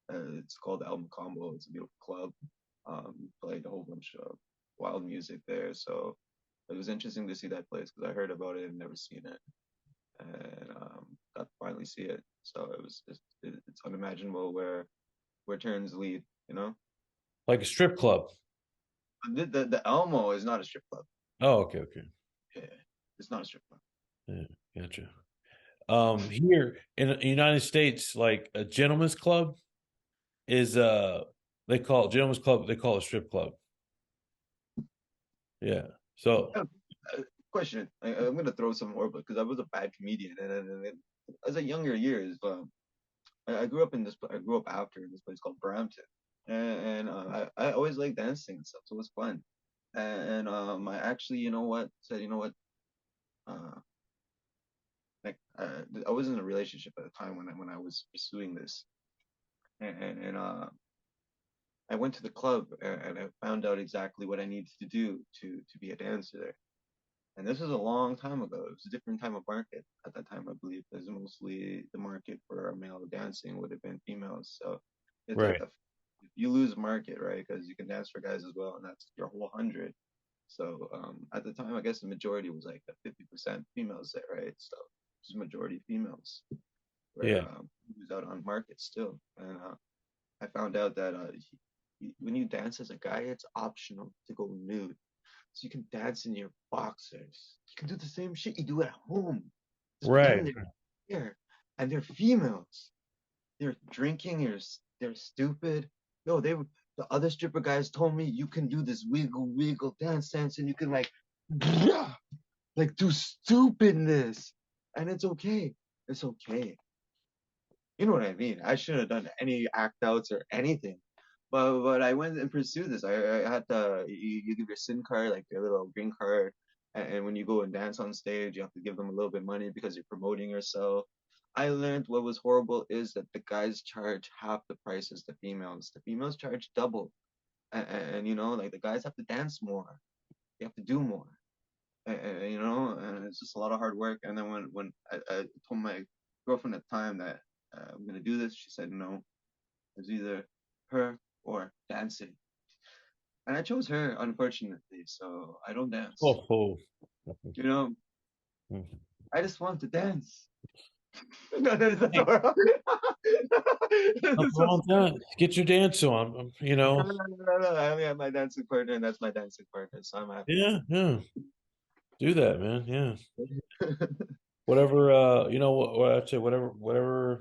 It's called El Macombo. It's a beautiful club. Played a whole bunch of wild music there. So it was interesting to see that place because I heard about it and never seen it, and got to finally see it. So it's unimaginable where turns lead. You know, Like a strip club. the Elmo is not a strip club. Oh, okay, okay. Yeah, it's not a strip club. Yeah, gotcha. Here in the United States, like a gentleman's club is they call it gentleman's club, they call it strip club. Yeah. So Question. I'm gonna throw some more, because I was a bad comedian, and as a younger years, I grew up in this. I grew up after in this place called Brampton, and I always liked dancing and stuff, so it was fun. I actually, you know what, said, you know what, uh, I was in a relationship at the time when I was pursuing this, and I went to the club and I found out exactly what I needed to do to be a dancer there. And this was a long time ago. It was a different time of market at that time, I believe, because mostly the market for male dancing would have been females. So it's right. if you lose market, right? Because you can dance for guys as well, and that's your whole hundred. So at the time, I guess the majority was like a 50% females there, right? So it's majority females where Yeah. he was out on market still. And I found out that when you dance as a guy, it's optional to go nude. So you can dance in your boxers. You can do the same shit you do at home. Just Right. pretend they're here. And they're females. They're drinking. They're stupid. No, the other stripper guys told me you can do this wiggle dance, and you can like do stupidness, and it's okay. It's okay. You know what I mean? I shouldn't have done any act outs or anything. But I went and pursued this. I had to you give your SIM card, like your little green card, and when you go and dance on stage, you have to give them a little bit of money because you're promoting yourself. I learned what was horrible is that the guys charge half the price as the females. The females charge double, and you know, like the guys have to dance more. They have to do more, you know, and it's just a lot of hard work. And then when I told my girlfriend at the time that I'm gonna do this, she said no. It's either her or dancing. And I chose her, unfortunately, so I don't dance. Oh, oh. You know, Nothing I just want to dance. No, that's all wrong. That's so wrong with stupid. that. Get your dance on, you No, know. no, no, no, no. I only have my dancing partner, and that's my dancing partner, so I'm happy. Yeah, yeah. Do that, man. Yeah. Whatever you know what I'd say, whatever,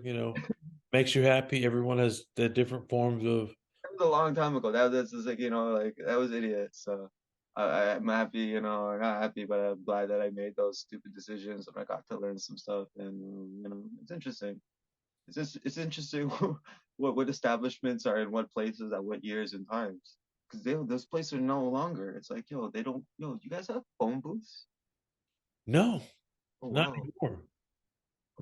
makes you happy. Everyone has the different forms of That was a long time ago. That was like, like that was idiot. So I'm happy, not happy, but I'm glad that I made those stupid decisions and I got to learn some stuff. And it's interesting. It's interesting what establishments are in what places at what years and times. Because those places are no longer. It's like, yo, they don't. Yo, you guys have phone booths? no, Oh not wow. anymore.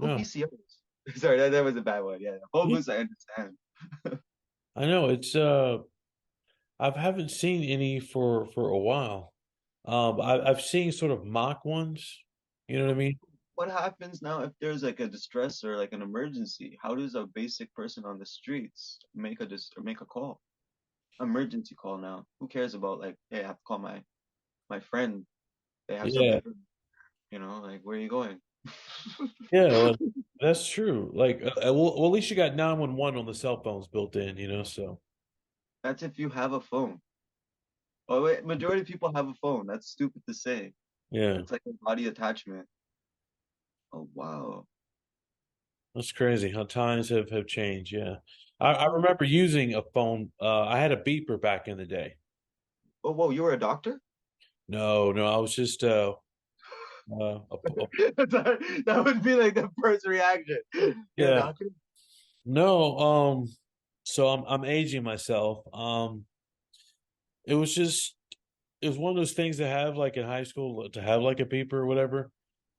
Oh, No. VCRs. Sorry, that was a bad one. Yeah, phone Yeah, booths I understand. I know it's I haven't seen any for a while. I've seen sort of mock ones. You know what I mean? What happens now if there's like a distress or like an emergency? How does a basic person on the streets or make a call? Emergency call now. Who cares about, like, hey, I have to call my friend. They have Yeah. something for me, like, where are you going? Yeah, well, that's true. Like, well, at least you got 911 on the cell phones built in, so That's if you have a phone. Oh wait, majority of people have a phone. That's stupid to say. yeah, It's like a body attachment. Oh wow. that's crazy how times have changed. Yeah, I Mhm. remember using a phone. I had a beeper back in the day. Oh whoa, you were a doctor? No, no, I was just That would be like the first reaction. You're a yeah, doctor? no, so I'm aging myself. It was just it was one of those things to have like in high school to have like a beeper or whatever.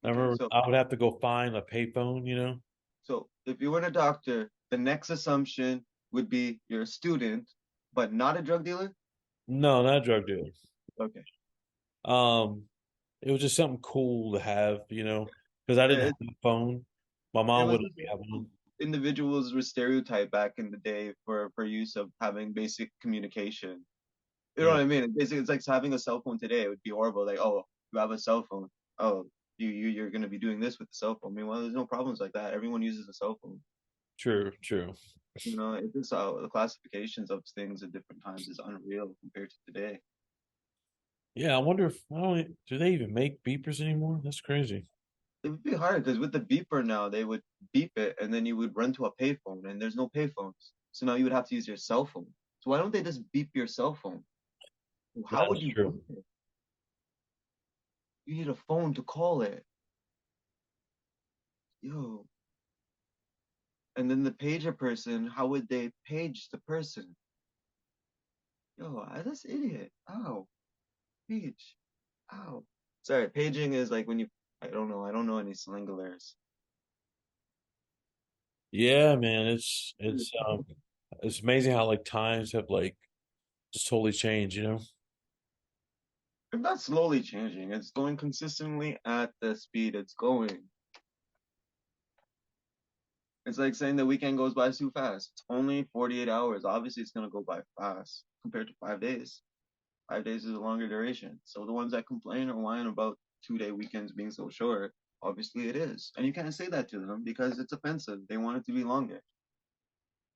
I Okay, remember so I would have to go find a payphone. so if you weren't a doctor, the next assumption would be you're a student, but not a drug dealer? No, not a drug dealer. Okay. Um, it was just something cool to have, because I didn't have It, a phone. My it mom was wouldn't let me have one. individuals were stereotyped back in the day for use of having basic communication. You know Yeah, what I mean? Basically, it's like having a cell phone today. It would be horrible. Like, oh, you have a cell phone. Oh, you're gonna be doing this with the cell phone. Meanwhile, there's no problems like that. Everyone uses a cell phone. true, true. You know, it's just the classifications of things at different times is unreal compared to today. Yeah, I wonder if I don't, do they even make beepers anymore? That's crazy. It would be hard because with the beeper now, they would beep it and then you would run to a payphone and there's no payphones. So now you would have to use your cell phone. So why don't they just beep your cell phone? How would That's you true. beep it? You need a phone to call it. Yo. And then the pager person, how would they page the person? Yo, that's idiot. Ow. Page. Ow. Sorry, paging is like when you, I don't know. I don't know any slanglers. Yeah, man, it's amazing how like times have like just totally changed, you know? It's not slowly changing. It's going consistently at the speed it's going. It's like saying the weekend goes by too fast. It's only 48 hours. Obviously, it's going to go by fast compared to 5 days. 5 days is a longer duration. So the ones that complain or whine about 2 day weekends being so short, obviously it is. And you can't say that to them because it's offensive. They want it to be longer.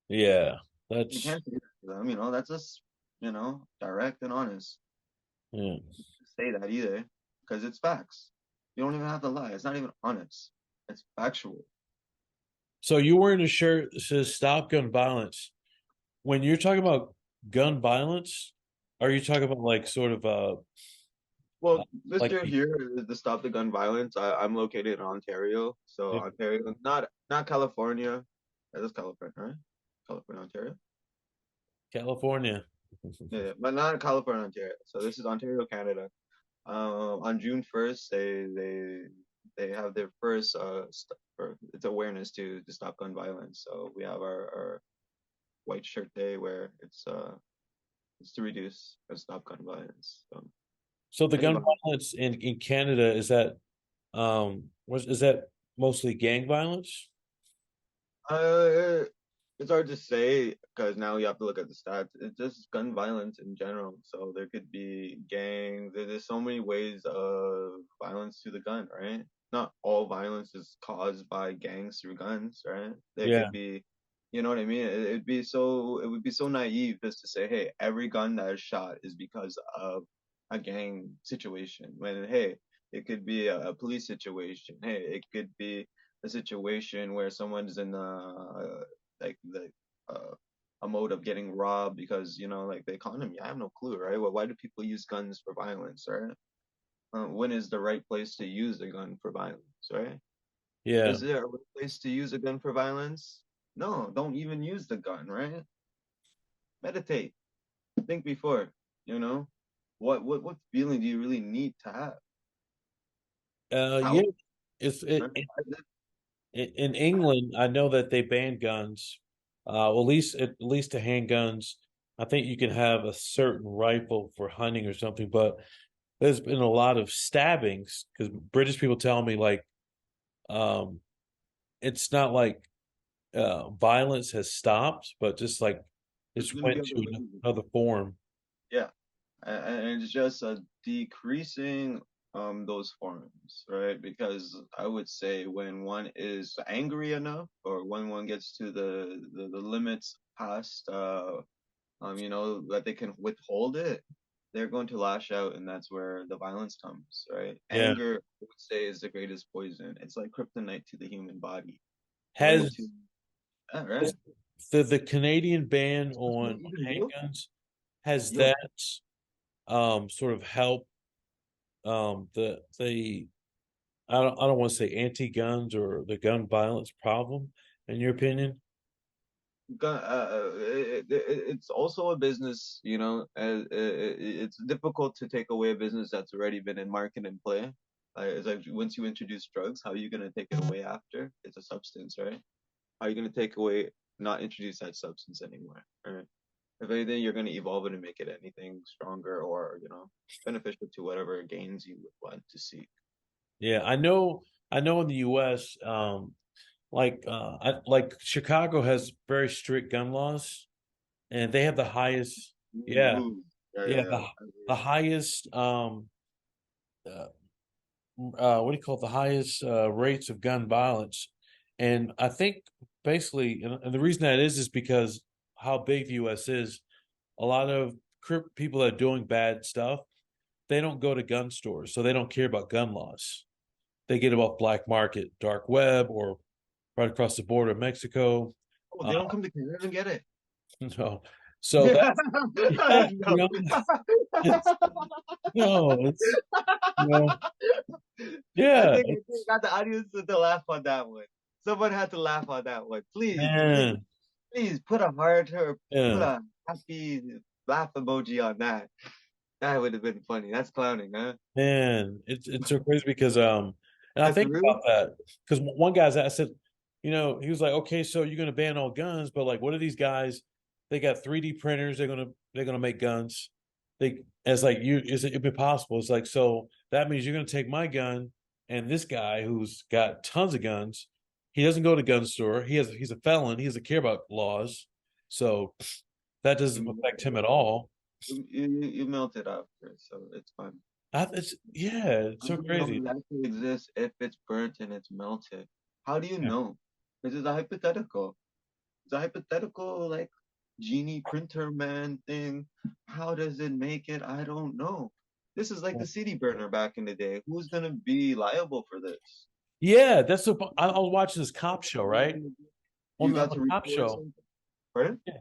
Yeah, You that's can't say that to them. That's just, direct and honest. yeah. Say that either because it's facts. You don't even have to lie. It's not even honest. It's factual. So you wearing a shirt that says "Stop Gun Violence." When you're talking about gun violence, are you talking about like sort of Well, this like year here is to stop the gun violence. I'm located in Ontario, so yeah, Ontario, not California. That is California, right? California, Ontario. California? Yeah, but not California, Ontario. So this is Ontario, Canada. On June 1st, they have their first it's awareness to stop gun violence. So we have our white shirt day where it's to reduce and stop gun violence. So So the gun anybody. violence in Canada is that was is that mostly gang violence? Uh, it's hard to say because now you have to look at the stats. It's just gun violence in general. So there could be gangs. There's so many ways of violence to the gun, right? Not all violence is caused by gangs through guns, right? There Yeah, could be, you know what I mean? It would be so naive just to say, hey, every gun that is shot is because of a gang situation. When hey, it could be a police situation. Hey, it could be a situation where someone's in like the a mode of getting robbed because like the economy. I have no clue, right? Well, why do people use guns for violence, right? When is the right place to use a gun for violence, right? yeah. Is there a right place to use a gun for violence? No, don't even use the gun, right? Meditate, think before, you know. What feeling do you really need to have? Yeah. How? It's Right? in England. I know that they banned guns. Well, at least the handguns. I think you can have a certain rifle for hunting or something, but there's been a lot of stabbings because British people tell me like um it's not like violence has stopped, but just like There's it's gonna be went other to ways. another form. Yeah. And it's just decreasing those forms, right? Because I would say when one is angry enough or when one gets to the limits past that they can withhold it, they're going to lash out and that's where the violence comes, right? Yeah. Anger, I would say, is the greatest poison. It's like kryptonite to the human body. Going Has to right? the Canadian ban People on even do? handguns, has Yo, that sort of helped the I don't want to say anti-guns or the gun violence problem in your opinion? it's also a business, it's difficult to take away a business that's already been in market and play. It's like once you introduce drugs, how are you going to take it away after? It's a substance, right? How are you going to take away, not introduce that substance anymore, right? If anything, you're going to evolve it and make it anything stronger or, beneficial to whatever gains you would want to seek. Yeah, I know in the US like Chicago has very strict gun laws, and they have the highest. Yeah, Ooh, yeah, yeah, yeah, yeah. I the agree. highest uh, what do you call it? The highest rates of gun violence, and I think basically, and the reason that is because how big the U.S. is. A lot of people that are doing bad stuff, they don't go to gun stores, so they don't care about gun laws. They get about black market, dark web, or right across the border of Mexico. Oh, Uh, they don't come to Canada and get it. no, so that's yeah, you No. know, it's no, it's you know, yeah, I think got the audience to laugh on that one. Someone had to laugh on that one. Please, please, man, please put a heart or put yeah, a happy laugh emoji on that. That would have been funny. That's clowning, huh? man, it's so crazy because and I That's think real. about that because one guy's I said, he was like, okay, so you're gonna ban all guns, but like, what are these guys? They got 3D printers. They're gonna make guns. They It's like you is it be possible? It's like so that means you're gonna take my gun and this guy who's got tons of guns. He doesn't go to gun store. He's a felon. He doesn't care about laws, so that You doesn't affect melted him it at off. all. You melted after, so it's fine. It's yeah, it's How so do you know crazy. it actually exists if it's burnt and it's melted? How do you Yeah. know? This is a hypothetical. It's a hypothetical, like, genie printer man thing. How does it make it? I don't know. This is like the city burner back in the day. Who's gonna be liable for this? Yeah, that's the. I was watching this cop show, right? You On got the to cop report show, something? Pardon? yeah,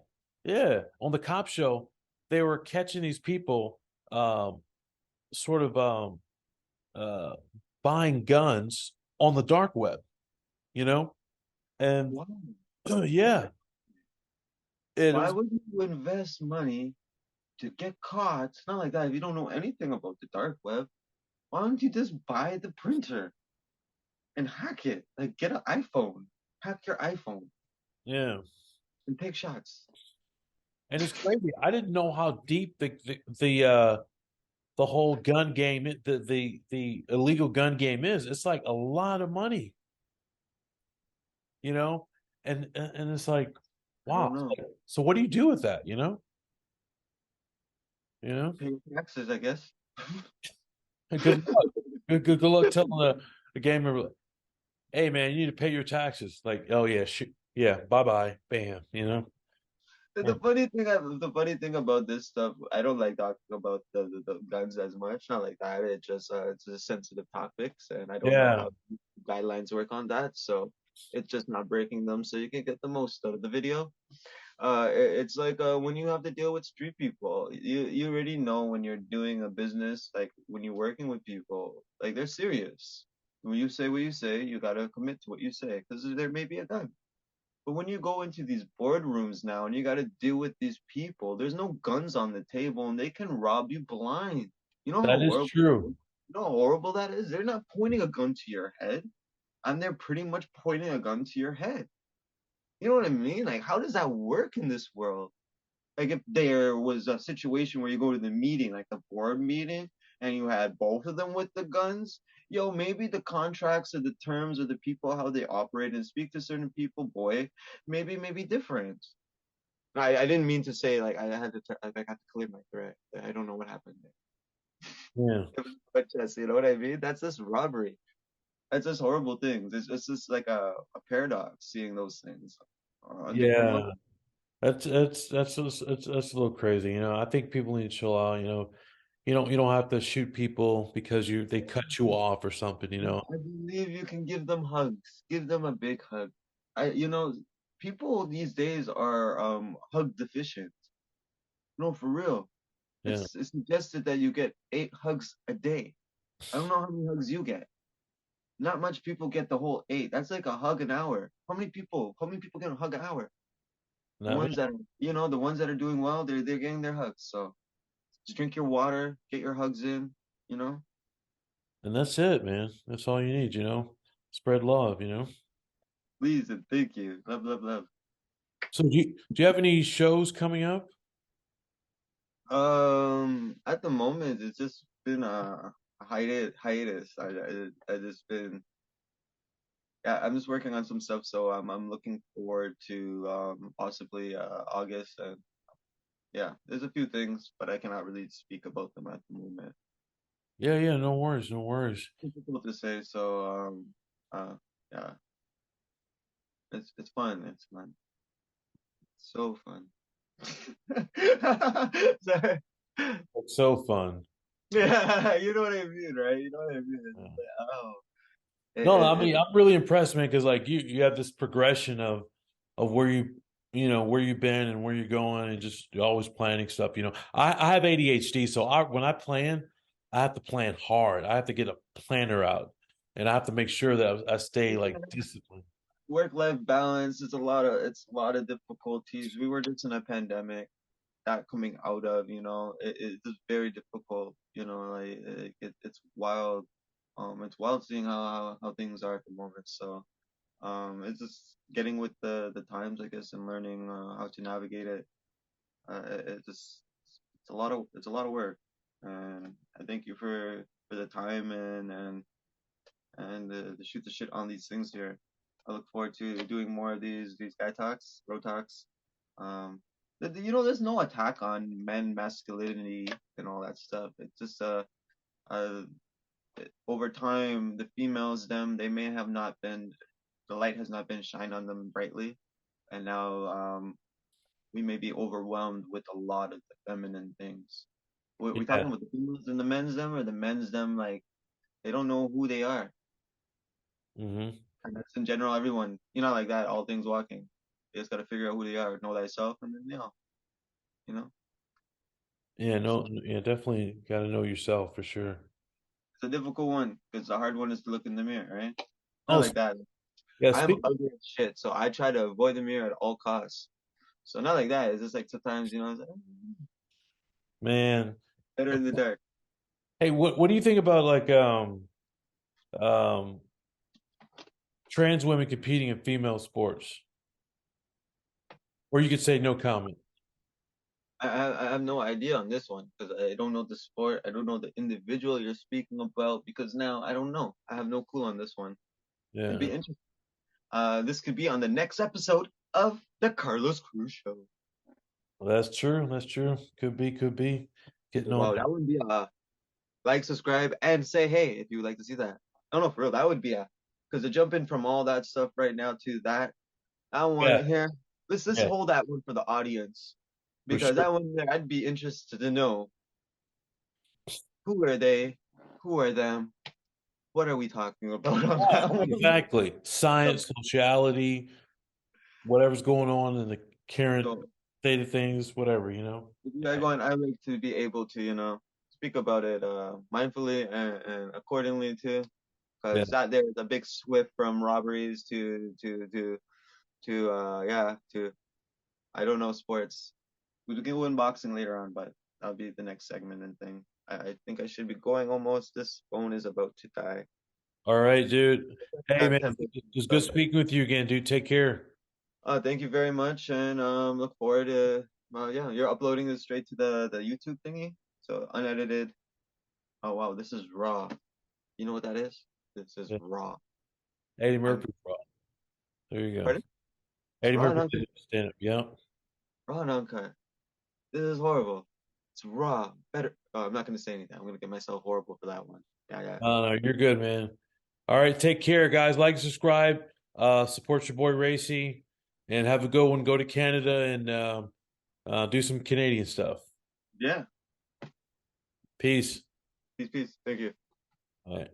yeah, on the cop show, they were catching these people, um, sort of, uh, buying guns on the dark web, you know, and Why? yeah, it Why was. would you invest money to get caught? It's not like that. If you don't know anything about the dark web, why don't you just buy the printer and hack it? Like, get an iPhone, hack your iPhone, Yeah, and take shots. and it's crazy. I didn't know how deep the whole gun game, the illegal gun game is. It's like a lot of money, you know, and it's like, I wow. don't know. So what do you do with that? You know. Pay your taxes, I guess. Hey, good luck. Good luck telling the game member, hey man, you need to pay your taxes. Like, oh yeah, yeah, bye bye, bam. The funny thing, the funny thing about this stuff, I don't like talking about the guns as much. Not like that. It's a sensitive topics, and I don't know Yeah, how guidelines work on that. So it's just not breaking them, so you can get the most out of the video. It's like when you have to deal with street people, you already know when you're doing a business, like when you're working with people, like they're serious. When you say what you say, you gotta commit to what you say, because there may be a gun. But when you go into these boardrooms now and you got to deal with these people, there's no guns on the table and they can rob you blind. You know how that is horrible that is? true. You know how horrible that is? They're not pointing a gun to your head, and they're pretty much pointing a gun to your head. You know what I mean? Like, how does that work in this world? Like, if there was a situation where you go to the meeting, like the board meeting, and you had both of them with the guns, yo, maybe the contracts or the terms or the people how they operate and speak to certain people, boy, maybe different. I didn't mean to say like I had to clear my threat. I don't know what happened Yeah, there. But just you know what I mean? That's just robbery. That's just horrible things. It's just like a paradox seeing those things on different yeah. levels. That's a little crazy. I think people need to chill out. You don't have to shoot people because they cut you off or something. I believe you can give them hugs. Give them a big hug. People these days are hug deficient. No, for real. Yeah, It's suggested that you get 8 hugs a day. I don't know how many hugs you get. Not much people get the whole 8. That's like a hug an hour. How many people get a hug an hour? The not me. ones that the ones that are doing well, they're getting their hugs. So just drink your water, get your hugs in, you know. And that's it, man. That's all you need. Spread love. Please and thank you. Love, love, love. So do you have any shows coming up? At the moment, it's just been a hiatus. I just been yeah, I'm just working on some stuff, so I'm looking forward to possibly August. And yeah, there's a few things, but I cannot really speak about them at the moment. Yeah, yeah, no worries, no worries. It's difficult to say, so yeah, it's fun. It's fun. It's so fun. Sorry. It's so fun. Yeah, you know what I mean, right? You know what I mean? It's Yeah. just like, oh, No, I it, mean, I'm really impressed, man, because like you have this progression of where you know where you've been and where you're going, and just you're always planning stuff. You know, I have ADHD, so when I plan, I have to plan hard. I have to get a planner out, and I have to make sure that I stay like disciplined. work-life balance. It's a lot of difficulties. We were just in a pandemic. That coming out of, it's just very difficult. Like it's wild. It's wild seeing how things are at the moment. So it's just getting with the times, I guess, and learning how to navigate it. It just it's a lot of work, and I thank you for the time and the shoot the shit on these things here. I look forward to doing more of these guy talks, bro talks. Um, there's no attack on men masculinity and all that stuff. It's just uh over time the females they may have not been the light has not been shined on them brightly, and now we may be overwhelmed with a lot of the feminine things. We talking Yeah. about the females and the men's them, or the men's them like they don't know who they are. Hmm. And that's in general, everyone, like that, all things walking. You just got to figure out who they are, know thyself, and then, you know, Yeah, it's, no, yeah, definitely got to know yourself for sure. it's a difficult one because the hard one is to look in the mirror, right? Not Oh, like that. yeah. I am Speak, ugly as shit, so I try to avoid the mirror at all costs. So not like that. It's just like sometimes, it's like, man. better in the dark. Hey, what do you think about like um trans women competing in female sports? Or you could say no comment. I have no idea on this one because I don't know the sport. I don't know the individual you're speaking about because now I don't know. I have no clue on this one. It'd be Yeah. interesting. This could be on the next episode of the Carlos Cruz Show. Well, that's true. That's true. Could be, could be. Getting on Wow, that would be a like, subscribe, and say hey if you would like to see that. I don't know for real. That would be a because to jump in from all that stuff right now to that one yeah, here. Let's yeah, hold that one for the audience for because sure. that one there I'd be interested to know who are they, who are them, what are we talking about on Yeah, that one. exactly. Science, sociality, whatever's going on in the current So state of things, whatever, you know. if you are going, I like to be able to speak about it mindfully and accordingly too. Yeah. Because that there is a big swift from robberies to yeah to I don't know sports. We can go in boxing later on, but that'll be the next segment and thing. I think I should be going almost. This phone is about to die. All right, dude. Hey, Not man, tempted. it's good So speaking with you again, dude. Take care. thank you very much, and look forward to yeah, you're uploading this straight to the YouTube thingy, so unedited. Oh wow, this is raw. You know what that is? This is Yeah. raw. Eddie Un- Murphy, bro. There you go. Pardon? It's Eddie raw and Murphy uncut. did stand up. Yeah. Raw and uncut. This is horrible. It's raw. Better. Oh, I'm not gonna say anything. I'm gonna get myself horrible for that one. Yeah, yeah. No, you're good, man. All right, take care, guys. Like, subscribe, support your boy Racy, and have a good one. Go to Canada and do some Canadian stuff. Yeah. Peace. Peace, peace. Thank you. All right.